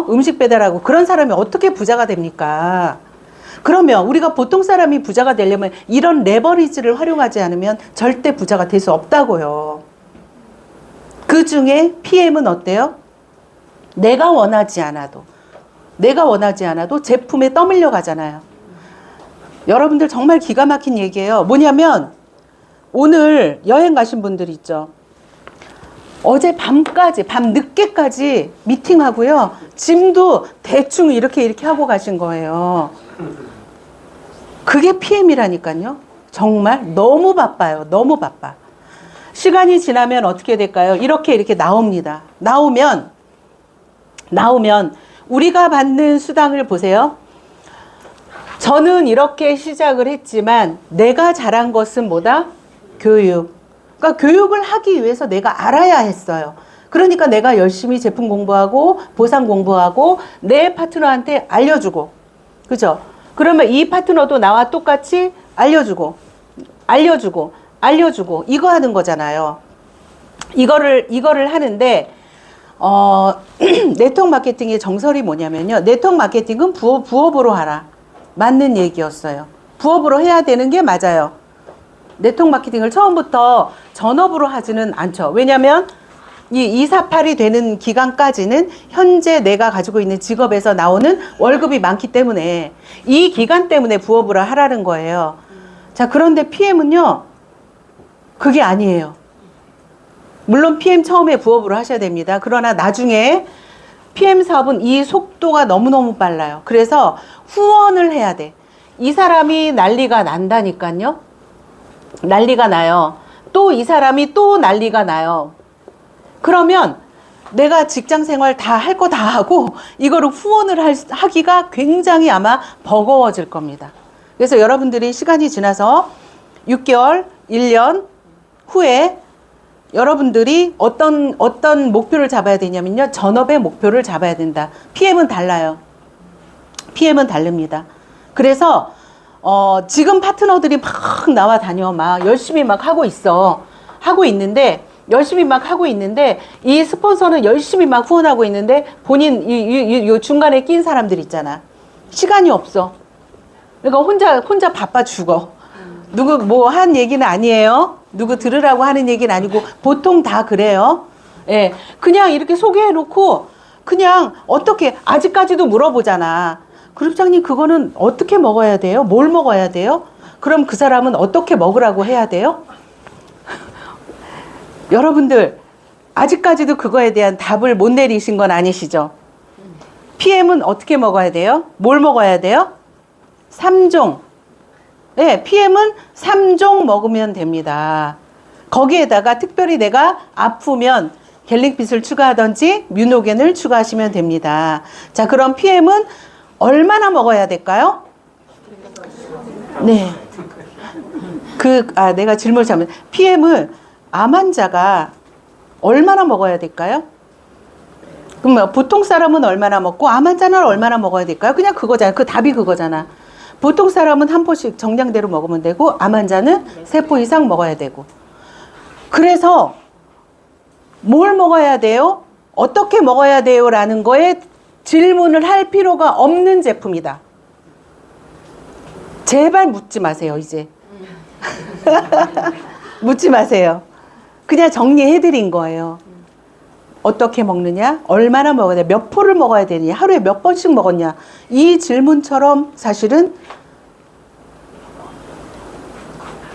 음식 배달하고 그런 사람이 어떻게 부자가 됩니까? 그러면 우리가 보통 사람이 부자가 되려면 이런 레버리지를 활용하지 않으면 절대 부자가 될 수 없다고요. 그 중에 PM은 어때요? 내가 원하지 않아도 제품에 떠밀려 가잖아요. 여러분들 정말 기가 막힌 얘기예요. 뭐냐면 오늘 여행 가신 분들 있죠. 어제 밤 늦게까지 미팅하고요. 짐도 대충 이렇게 하고 가신 거예요. 그게 PM이라니까요. 정말 너무 바빠요. 너무 바빠. 시간이 지나면 어떻게 될까요? 이렇게 나옵니다. 나오면 우리가 받는 수당을 보세요. 저는 이렇게 시작을 했지만 내가 잘한 것은 뭐다? 교육. 그러니까 교육을 하기 위해서 내가 알아야 했어요. 그러니까 내가 열심히 제품 공부하고 보상 공부하고 내 파트너한테 알려주고, 그죠? 그러면 이 파트너도 나와 똑같이 알려주고 이거 하는 거잖아요. 이거를 하는데 네트워크 마케팅의 정설이 뭐냐면요. 네트워크 마케팅은 부업으로 하라. 맞는 얘기였어요. 부업으로 해야 되는 게 맞아요. 네트워크 마케팅을 처음부터 전업으로 하지는 않죠. 왜냐하면 이 248이 되는 기간까지는 현재 내가 가지고 있는 직업에서 나오는 월급이 많기 때문에 이 기간 때문에 부업을 하라는 거예요. 자, 그런데 PM은요, 그게 아니에요. 물론 PM 처음에 부업으로 하셔야 됩니다. 그러나 나중에 PM 사업은 이 속도가 너무너무 빨라요. 그래서 후원을 해야 돼. 이 사람이 난리가 난다니까요. 난리가 나요. 또 이 사람이 또 난리가 나요. 그러면 내가 직장 생활 다 할 거 다 하고 이거를 후원을 하기가 굉장히 아마 버거워질 겁니다. 그래서 여러분들이 시간이 지나서 6개월, 1년 후에 여러분들이 어떤 목표를 잡아야 되냐면요. 전업의 목표를 잡아야 된다. PM은 달라요. PM은 다릅니다. 그래서 지금 파트너들이 막 나와 다녀. 막 열심히 막 하고 있어. 열심히 막 하고 있는데 이 스폰서는 열심히 막 후원하고 있는데 본인 이 중간에 낀 사람들 있잖아. 시간이 없어. 그러니까 혼자 바빠 죽어. 누구 뭐 한 얘기는 아니에요. 누구 들으라고 하는 얘기는 아니고 보통 다 그래요. 예. 그냥 이렇게 소개해 놓고 그냥 어떻게 아직까지도 물어보잖아. 그룹장님 그거는 어떻게 먹어야 돼요? 뭘 먹어야 돼요? 그럼 그 사람은 어떻게 먹으라고 해야 돼요? 여러분들 아직까지도 그거에 대한 답을 못 내리신 건 아니시죠? PM은 어떻게 먹어야 돼요? 뭘 먹어야 돼요? 3종. 네, PM은 3종 먹으면 됩니다. 거기에다가 특별히 내가 아프면 갤릭빛을 추가하든지 뮤노겐을 추가하시면 됩니다. 자, 그럼 PM은 얼마나 먹어야 될까요? 네. 내가 질문을 잘못. PM을 암 환자가 얼마나 먹어야 될까요? 그럼 보통 사람은 얼마나 먹고 암 환자는 얼마나 먹어야 될까요? 그냥 그거잖아. 그 답이 그거잖아. 보통 사람은 한 포씩 정량대로 먹으면 되고 암 환자는 3포 이상 먹어야 되고. 그래서 뭘 먹어야 돼요? 어떻게 먹어야 돼요? 라는 거에 질문을 할 필요가 없는 제품이다. 제발 묻지 마세요, 이제. 묻지 마세요. 그냥 정리해드린 거예요. 어떻게 먹느냐? 얼마나 먹어야 돼? 몇 포를 먹어야 되느냐? 하루에 몇 번씩 먹었냐? 이 질문처럼 사실은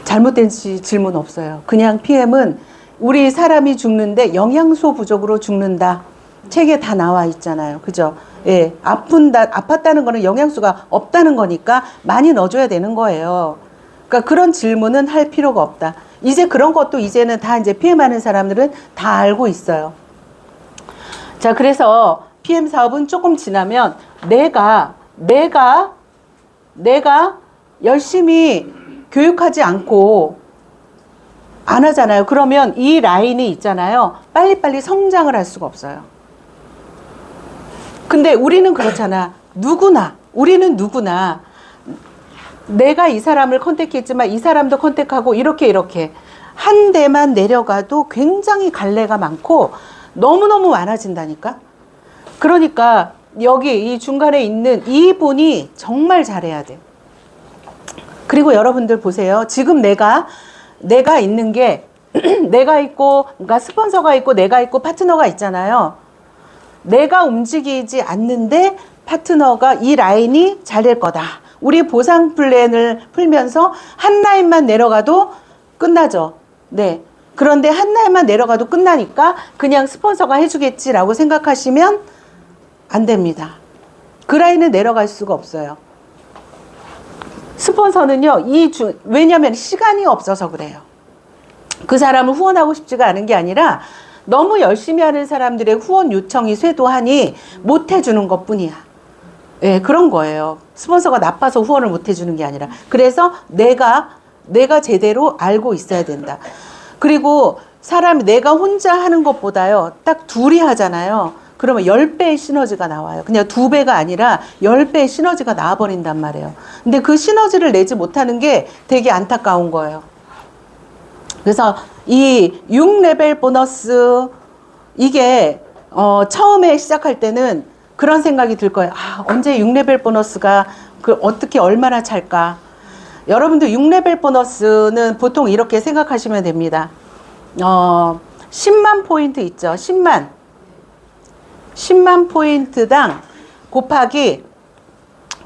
잘못된 질문 없어요. 그냥 PM은 우리 사람이 죽는데 영양소 부족으로 죽는다. 책에 다 나와 있잖아요. 그죠? 예. 아팠다는 거는 영양소가 없다는 거니까 많이 넣어줘야 되는 거예요. 그러니까 그런 질문은 할 필요가 없다. 이제 그런 것도 이제는 다 이제 PM 하는 사람들은 다 알고 있어요. 자, 그래서 PM 사업은 조금 지나면 내가 열심히 교육하지 않고 안 하잖아요. 그러면 이 라인이 있잖아요. 빨리빨리 성장을 할 수가 없어요. 근데 우리는 그렇잖아. 우리는 누구나 내가 이 사람을 컨택했지만 이 사람도 컨택하고 이렇게 한 대만 내려가도 굉장히 갈래가 많고 너무너무 많아진다니까. 그러니까 여기 이 중간에 있는 이분이 정말 잘해야 돼. 그리고 여러분들 보세요. 지금 내가 있는 게 내가 있고, 그러니까 스폰서가 있고 내가 있고 파트너가 있잖아요. 내가 움직이지 않는데 파트너가 이 라인이 잘 될 거다. 우리 보상 플랜을 풀면서 한 라인만 내려가도 끝나죠. 네. 그런데 한 라인만 내려가도 끝나니까 그냥 스폰서가 해주겠지라고 생각하시면 안 됩니다. 그 라인은 내려갈 수가 없어요. 스폰서는요, 왜냐하면 시간이 없어서 그래요. 그 사람을 후원하고 싶지가 않은 게 아니라 너무 열심히 하는 사람들의 후원 요청이 쇄도하니 못 해주는 것 뿐이야. 예, 그런 거예요. 스폰서가 나빠서 후원을 못 해주는 게 아니라. 그래서 내가 제대로 알고 있어야 된다. 그리고 내가 혼자 하는 것보다요, 딱 둘이 하잖아요. 그러면 10배의 시너지가 나와요. 그냥 2배가 아니라 10배의 시너지가 나와버린단 말이에요. 근데 그 시너지를 내지 못하는 게 되게 안타까운 거예요. 그래서 이 6레벨 보너스, 이게 처음에 시작할 때는 그런 생각이 들 거예요. 언제 6레벨 보너스가 어떻게 얼마나 찰까? 여러분들 6레벨 보너스는 보통 이렇게 생각하시면 됩니다. 10만 포인트 있죠. 10만 포인트당 곱하기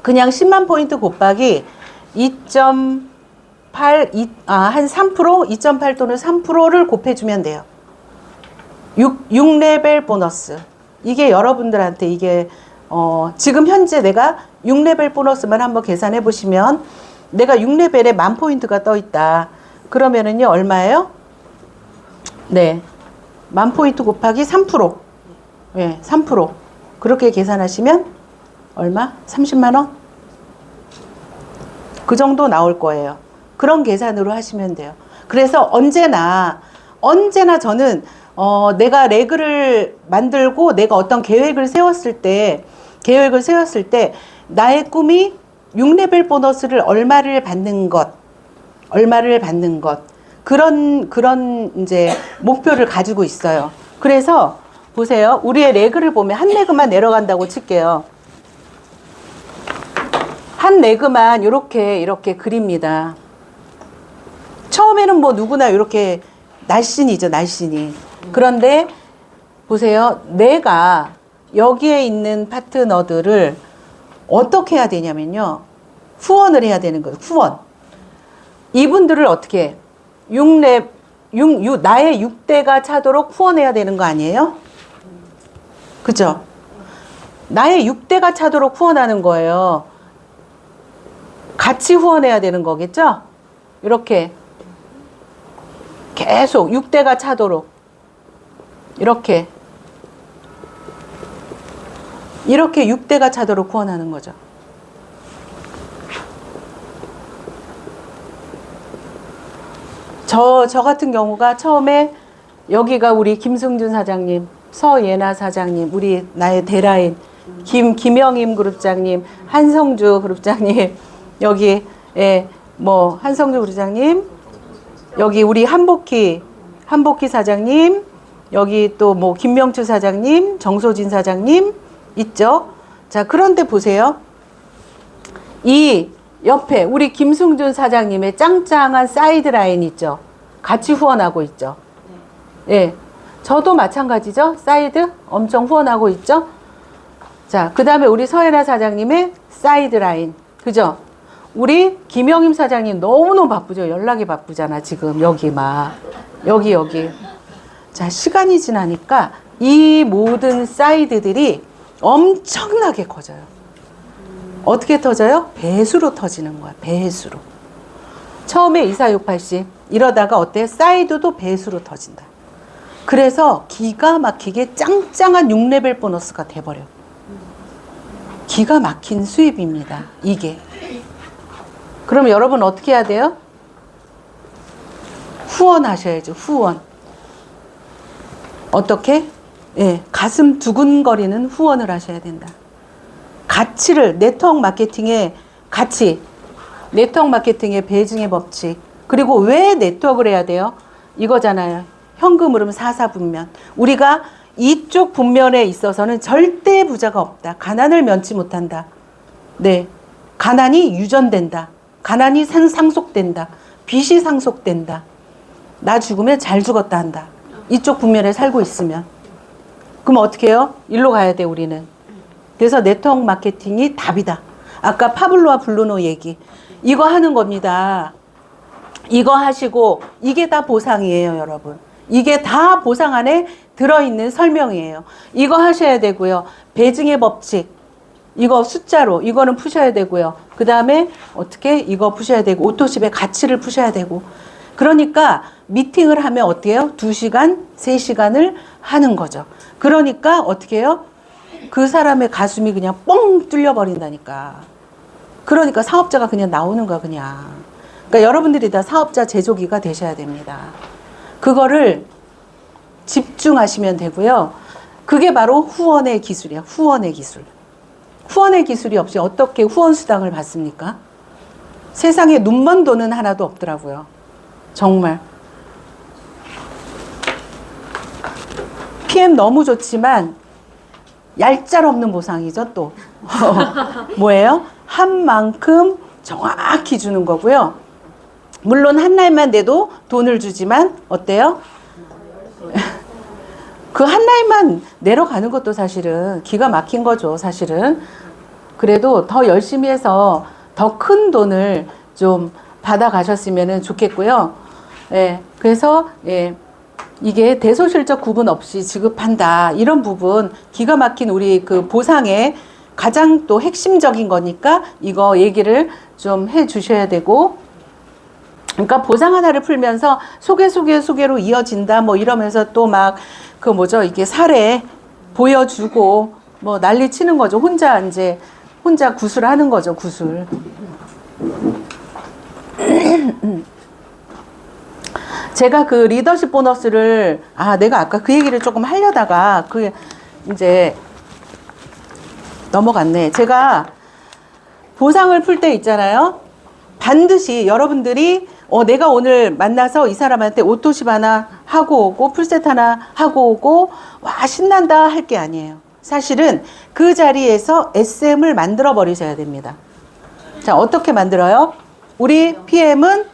그냥 10만 포인트 곱하기 2.8 한 3%, 2.8 또는 3%를 곱해주면 돼요. 6레벨 보너스. 이게 여러분들한테 이게 지금 현재 내가 6레벨 보너스만 한번 계산해 보시면 내가 6레벨에 10,000포인트가 떠 있다. 그러면은요 얼마예요? 네, 10,000포인트 곱하기 3%. 네, 3%. 그렇게 계산하시면 얼마? 30만 원? 그 정도 나올 거예요. 그런 계산으로 하시면 돼요. 그래서 언제나 저는 내가 레그를 만들고 내가 어떤 계획을 세웠을 때 나의 꿈이 6레벨 보너스를 얼마를 받는 것 그런 이제 목표를 가지고 있어요. 그래서 보세요. 우리의 레그를 보면 한 레그만 내려간다고 칠게요. 한 레그만 이렇게 그립니다. 처음에는 뭐 누구나 이렇게 날씬이죠, 날씬이. 그런데 보세요. 내가 여기에 있는 파트너들을 어떻게 해야 되냐면요. 후원을 해야 되는 거예요. 후원. 이분들을 어떻게 나의 6대가 차도록 후원해야 되는 거 아니에요? 그죠? 나의 6대가 차도록 후원하는 거예요. 같이 후원해야 되는 거겠죠? 이렇게 계속 6대가 차도록 이렇게 6대가 차도록 후원하는 거죠. 저 같은 경우가 처음에 여기가 우리 김승준 사장님, 서예나 사장님, 우리 나의 대라인 김영임 그룹장님, 한성주 그룹장님, 여기 뭐 한성주 그룹장님, 여기 우리 한복희 사장님, 여기 또 뭐 김명추 사장님, 정소진 사장님 있죠. 자, 그런데 보세요. 이 옆에 우리 김승준 사장님의 짱짱한 사이드 라인 있죠. 같이 후원하고 있죠. 예. 저도 마찬가지죠. 사이드 엄청 후원하고 있죠. 자, 그 다음에 우리 서예나 사장님의 사이드 라인. 그죠? 우리 김영임 사장님 너무너무 바쁘죠. 연락이 바쁘잖아. 지금 여기 여기. 자, 시간이 지나니까 이 모든 사이드들이 엄청나게 커져요. 어떻게 터져요? 배수로 터지는 거야. 배수로. 처음에 2468씩 이러다가 어때? 사이드도 배수로 터진다. 그래서 기가 막히게 짱짱한 6레벨 보너스가 돼버려. 기가 막힌 수입입니다. 이게. 그럼 여러분 어떻게 해야 돼요? 후원하셔야죠. 후원. 어떻게? 예, 가슴 두근거리는 후원을 하셔야 된다. 가치를 네트워크 마케팅의 가치, 네트워크 마케팅의 배증의 법칙. 그리고 왜 네트워크를 해야 돼요? 이거잖아요. 현금 흐름 사사분면. 우리가 이쪽 분면에 있어서는 절대 부자가 없다. 가난을 면치 못한다. 네, 가난이 유전된다. 가난이 상속된다. 빚이 상속된다. 나 죽으면 잘 죽었다 한다. 이쪽 분면에 살고 있으면. 그럼 어떻게 해요? 일로 가야 돼, 우리는. 그래서 네트워크 마케팅이 답이다. 아까 파블로와 블루노 얘기. 이거 하는 겁니다. 이거 하시고 이게 다 보상이에요, 여러분. 이게 다 보상 안에 들어있는 설명이에요. 이거 하셔야 되고요. 배증의 법칙. 이거 숫자로 이거는 푸셔야 되고요. 그 다음에 어떻게 이거 푸셔야 되고 오토십의 가치를 푸셔야 되고. 그러니까 미팅을 하면 어떻게 해요? 2시간, 3시간을 하는 거죠. 그러니까 어떻게 해요? 그 사람의 가슴이 그냥 뻥 뚫려버린다니까. 그러니까 사업자가 그냥 나오는 거야, 그냥. 그러니까 여러분들이 다 사업자 제조기가 되셔야 됩니다. 그거를 집중하시면 되고요. 그게 바로 후원의 기술이야. 후원의 기술. 후원의 기술이 없이 어떻게 후원 수당을 받습니까? 세상에 눈먼 돈은 하나도 없더라고요. 정말. PM 너무 좋지만 얄짤없는 보상이죠, 또. 뭐예요? 한 만큼 정확히 주는 거고요. 물론 한 날만 돼도 돈을 주지만 어때요? 그 한 라인만 내려가는 것도 사실은 기가 막힌 거죠, 사실은. 그래도 더 열심히 해서 더 큰 돈을 좀 받아가셨으면 좋겠고요. 예, 그래서, 예, 이게 대소실적 구분 없이 지급한다. 이런 부분, 기가 막힌 우리 그 보상의 가장 또 핵심적인 거니까 이거 얘기를 좀 해 주셔야 되고, 그러니까 보상 하나를 풀면서 소개로 이어진다 뭐 이러면서 또 막 그 뭐죠, 이게 사례 보여주고 뭐 난리 치는 거죠. 혼자 구술하는 거죠, 구술. 제가 그 리더십 보너스를 내가 아까 그 얘기를 조금 하려다가 그 이제 넘어갔네. 제가 보상을 풀 때 있잖아요. 반드시 여러분들이 내가 오늘 만나서 이 사람한테 옷도십 하나 하고 오고 풀셋 하나 하고 오고 와 신난다 할 게 아니에요. 사실은 그 자리에서 SM을 만들어 버리셔야 됩니다. 자, 어떻게 만들어요? 우리 PM은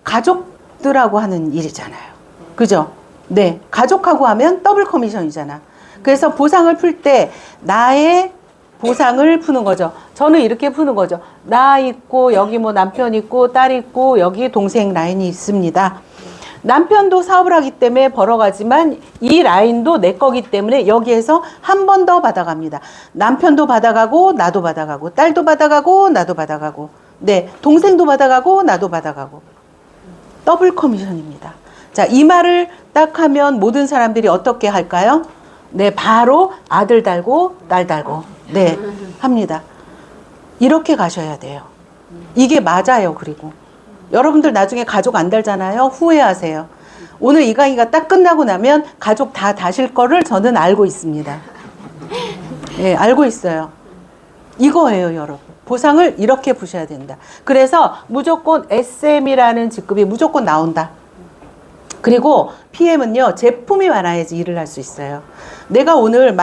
가족들하고 하는 일이잖아요. 그죠? 네. 가족하고 하면 더블 커미션이잖아. 그래서 보상을 풀 때 나의 보상을 푸는 거죠. 저는 이렇게 푸는 거죠. 나 있고 여기 뭐 남편 있고 딸 있고 여기 동생 라인이 있습니다. 남편도 사업을 하기 때문에 벌어가지만 이 라인도 내 거기 때문에 여기에서 한 번 더 받아갑니다. 남편도 받아가고 나도 받아가고 딸도 받아가고 나도 받아가고 네, 동생도 받아가고 나도 받아가고 더블 커미션입니다. 자, 이 말을 딱 하면 모든 사람들이 어떻게 할까요? 네, 바로 아들 달고 딸 달고 네, 합니다. 이렇게 가셔야 돼요. 이게 맞아요. 그리고 여러분들 나중에 가족 안 달잖아요. 후회하세요. 오늘 이 강의가 딱 끝나고 나면 가족 다 다실 거를 저는 알고 있습니다. 네, 알고 있어요. 이거예요, 여러분. 보상을 이렇게 보셔야 된다. 그래서 무조건 SM이라는 직급이 무조건 나온다. 그리고 PM은요, 제품이 많아야지 일을 할 수 있어요. 내가 오늘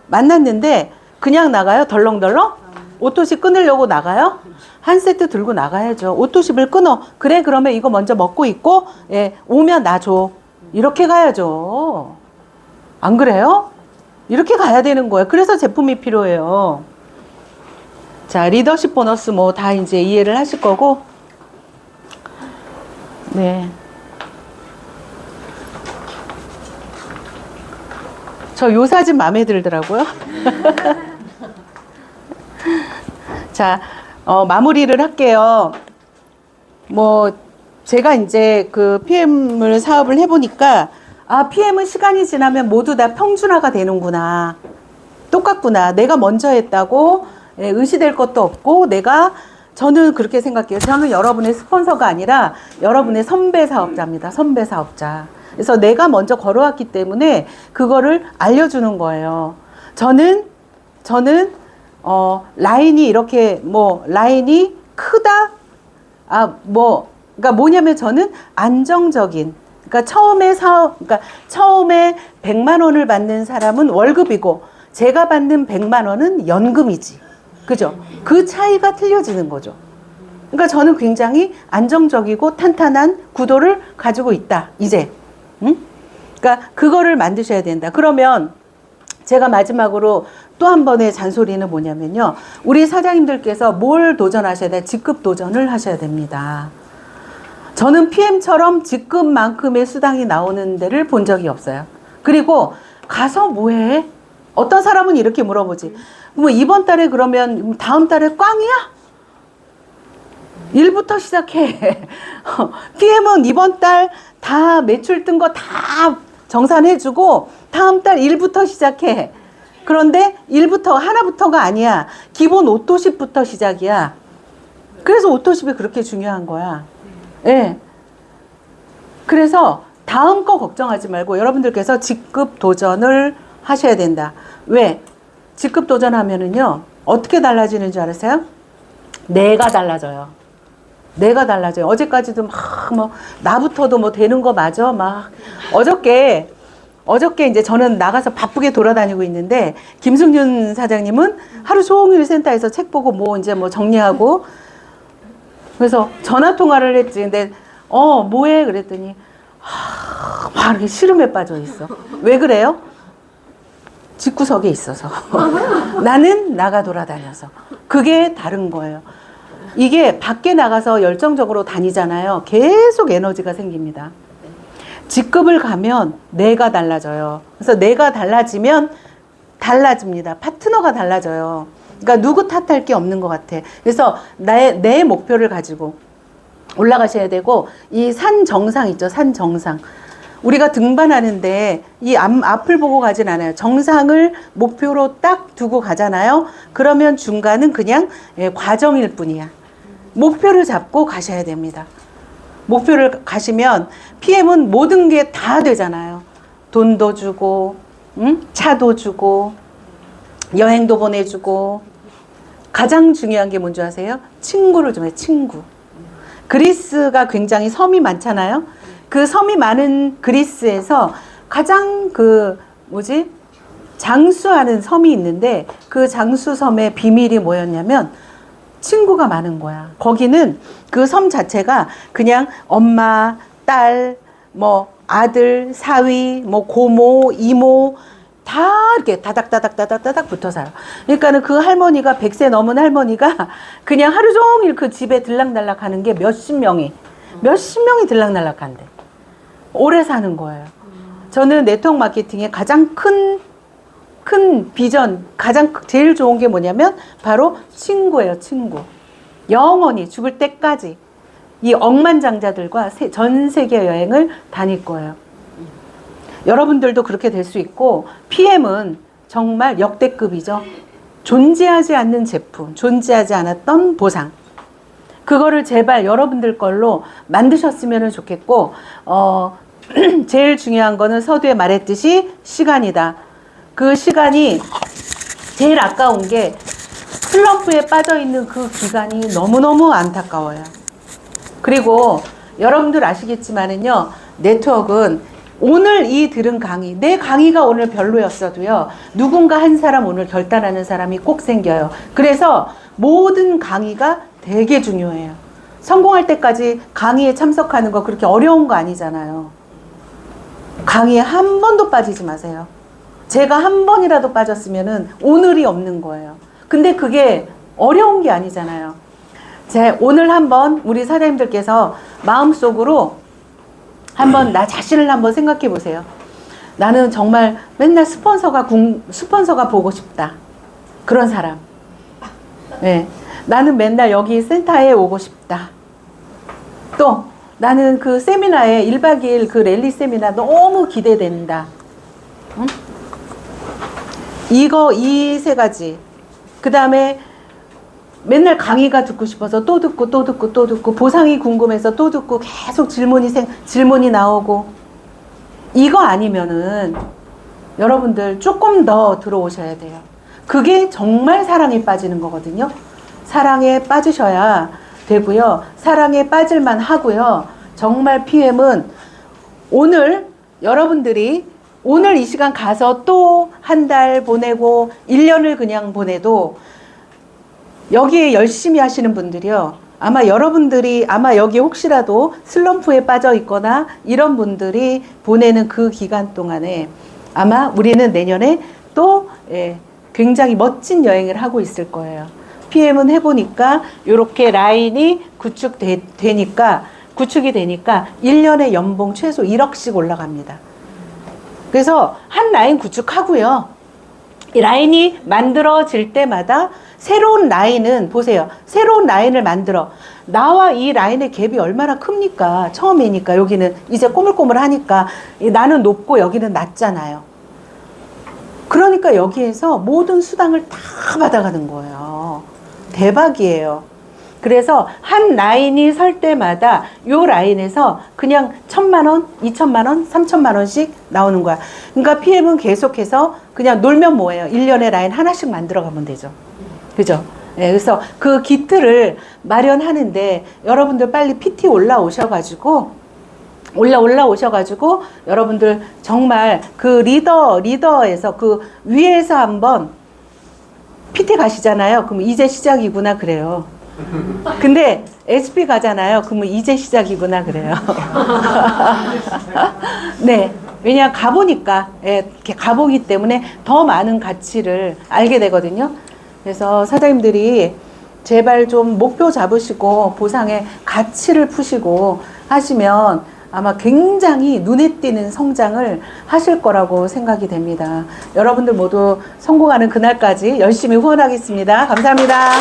만났는데 그냥 나가요? 덜렁덜렁? 옷도시 끊으려고 나가요? 한 세트 들고 나가야죠. 옷도시를 끊어. 그래, 그러면 이거 먼저 먹고 있고, 예, 오면 나 줘. 이렇게 가야죠. 안 그래요? 이렇게 가야 되는 거예요. 그래서 제품이 필요해요. 자, 리더십 보너스 뭐 다 이제 이해를 하실 거고, 네. 저 요 사진 마음에 들더라고요. 자, 마무리를 할게요. 뭐, 제가 이제 그 PM을 사업을 해보니까, PM은 시간이 지나면 모두 다 평준화가 되는구나. 똑같구나. 내가 먼저 했다고 의시될 것도 없고, 저는 그렇게 생각해요. 저는 여러분의 스폰서가 아니라 여러분의 선배 사업자입니다. 선배 사업자. 그래서 내가 먼저 걸어왔기 때문에 그거를 알려주는 거예요. 저는 라인이 이렇게 라인이 크다. 그러니까 뭐냐면 저는 안정적인. 그러니까 처음에 100만 원을 받는 사람은 월급이고 제가 받는 100만 원은 연금이지. 그죠? 그 차이가 틀려지는 거죠. 그러니까 저는 굉장히 안정적이고 탄탄한 구도를 가지고 있다. 이제. 응? 그러니까 그거를 만드셔야 된다. 그러면 제가 마지막으로 또 한 번의 잔소리는 뭐냐면요. 우리 사장님들께서 뭘 도전하셔야 돼? 직급 도전을 하셔야 됩니다. 저는 PM처럼 직급만큼의 수당이 나오는 데를 본 적이 없어요. 그리고 가서 뭐해? 어떤 사람은 이렇게 물어보지. 뭐 이번 달에 그러면 다음 달에 꽝이야? 일부터 시작해. PM은 이번 달 다 매출 뜬 거 다 정산해주고 다음 달 1부터 시작해. 그런데 1부터 하나부터가 아니야. 기본 옷도십부터 시작이야. 그래서 옷도십이 그렇게 중요한 거야. 예. 네. 그래서 다음 거 걱정하지 말고 여러분들께서 직급 도전을 하셔야 된다. 왜? 직급 도전하면은요, 어떻게 달라지는 줄 아세요? 내가 달라져요. 내가 달라져요. 어제까지도 나부터도 되는 거 맞아? 어저께 이제 저는 나가서 바쁘게 돌아다니고 있는데, 김승윤 사장님은 하루 종일 센터에서 책 보고 이제 정리하고, 그래서 전화 통화를 했지. 근데, 뭐해? 그랬더니, 막 이렇게 시름에 빠져 있어. 왜 그래요? 집구석에 있어서. 나는 나가 돌아다녀서. 그게 다른 거예요. 이게 밖에 나가서 열정적으로 다니잖아요. 계속 에너지가 생깁니다. 직급을 가면 내가 달라져요. 그래서 내가 달라지면 달라집니다. 파트너가 달라져요. 그러니까 누구 탓할 게 없는 것 같아. 그래서 내 목표를 가지고 올라가셔야 되고, 이 산 정상 있죠. 산 정상. 우리가 등반하는데 이 앞을 보고 가진 않아요. 정상을 목표로 딱 두고 가잖아요. 그러면 중간은 그냥 과정일 뿐이야. 목표를 잡고 가셔야 됩니다. 목표를 가시면 PM은 모든 게 다 되잖아요. 돈도 주고, 차도 주고, 여행도 보내주고, 가장 중요한 게 뭔지 아세요? 친구를 좀 해요. 친구. 그리스가 굉장히 섬이 많잖아요. 그 섬이 많은 그리스에서 가장 장수하는 섬이 있는데, 그 장수섬의 비밀이 뭐였냐면 친구가 많은 거야. 거기는 그 섬 자체가 그냥 엄마, 딸, 뭐 아들, 사위, 뭐 고모, 이모 다 이렇게 다닥다닥 붙어 살아. 그러니까는 그 할머니가 100세 넘은 할머니가 그냥 하루 종일 그 집에 들락날락 하는 게 몇십 명이 들락날락 한대. 오래 사는 거예요. 저는 네트워크 마케팅의 가장 큰 비전, 제일 좋은 게 뭐냐면 바로 친구예요. 친구. 영원히 죽을 때까지 이 억만장자들과 전 세계 여행을 다닐 거예요. 여러분들도 그렇게 될 수 있고, PM은 정말 역대급이죠. 존재하지 않는 제품, 존재하지 않았던 보상. 그거를 제발 여러분들 걸로 만드셨으면 좋겠고, 제일 중요한 거는 서두에 말했듯이 시간이다. 그 시간이 제일 아까운 게 슬럼프에 빠져 있는 그 기간이 너무너무 안타까워요. 그리고 여러분들 아시겠지만은요, 네트워크는 오늘 들은 강의, 내 강의가 오늘 별로였어도요, 누군가 한 사람 오늘 결단하는 사람이 꼭 생겨요. 그래서 모든 강의가 되게 중요해요. 성공할 때까지 강의에 참석하는 거 그렇게 어려운 거 아니잖아요. 강의에 한 번도 빠지지 마세요. 제가 한 번이라도 빠졌으면은 오늘이 없는 거예요. 근데 그게 어려운 게 아니잖아요. 오늘 한번 우리 사장님들께서 마음속으로 한번 나 자신을 한번 생각해 보세요. 나는 정말 맨날 스폰서가 보고 싶다. 그런 사람. 네. 나는 맨날 여기 센터에 오고 싶다. 또 나는 그 세미나에 1박 2일 그 랠리 세미나 너무 기대된다. 응? 이 세 가지. 그 다음에 맨날 강의가 듣고 싶어서 또 듣고 보상이 궁금해서 또 듣고 계속 질문이 나오고, 이거 아니면은 여러분들 조금 더 들어오셔야 돼요. 그게 정말 사랑에 빠지는 거거든요. 사랑에 빠지셔야 되고요. 사랑에 빠질만 하고요. 정말 PM은 오늘 여러분들이 오늘 이 시간 가서 또 한 달 보내고 1년을 그냥 보내도 여기에 열심히 하시는 분들이요. 아마 여러분들이 여기 혹시라도 슬럼프에 빠져 있거나 이런 분들이 보내는 그 기간 동안에 아마 우리는 내년에 또 굉장히 멋진 여행을 하고 있을 거예요. PM은 해보니까 이렇게 라인이 구축이 되니까 1년에 연봉 최소 1억씩 올라갑니다. 그래서 한 라인 구축하고요. 이 라인이 만들어질 때마다 새로운 라인은 보세요. 새로운 라인을 만들어. 나와 이 라인의 갭이 얼마나 큽니까? 처음이니까 여기는 이제 꼬물꼬물하니까 나는 높고 여기는 낮잖아요. 그러니까 여기에서 모든 수당을 다 받아가는 거예요. 대박이에요. 그래서 한 라인이 설 때마다 요 라인에서 그냥 1,000만 원, 2,000만 원, 3,000만 원씩 나오는 거야. 그러니까 PM은 계속해서 그냥 놀면 뭐예요? 1년에 라인 하나씩 만들어 가면 되죠. 그죠? 네, 그래서 그 기틀을 마련하는데 여러분들 빨리 PT 올라오셔가지고 여러분들 정말 그 리더에서 그 위에서 한번 PT 가시잖아요. 그럼 이제 시작이구나 그래요. 근데 SP 가잖아요. 그러면 이제 시작이구나 그래요. 네. 왜냐 가보니까 이렇게 가보기 때문에 더 많은 가치를 알게 되거든요. 그래서 사장님들이 제발 좀 목표 잡으시고 보상의 가치를 푸시고 하시면 아마 굉장히 눈에 띄는 성장을 하실 거라고 생각이 됩니다. 여러분들 모두 성공하는 그날까지 열심히 후원하겠습니다. 감사합니다.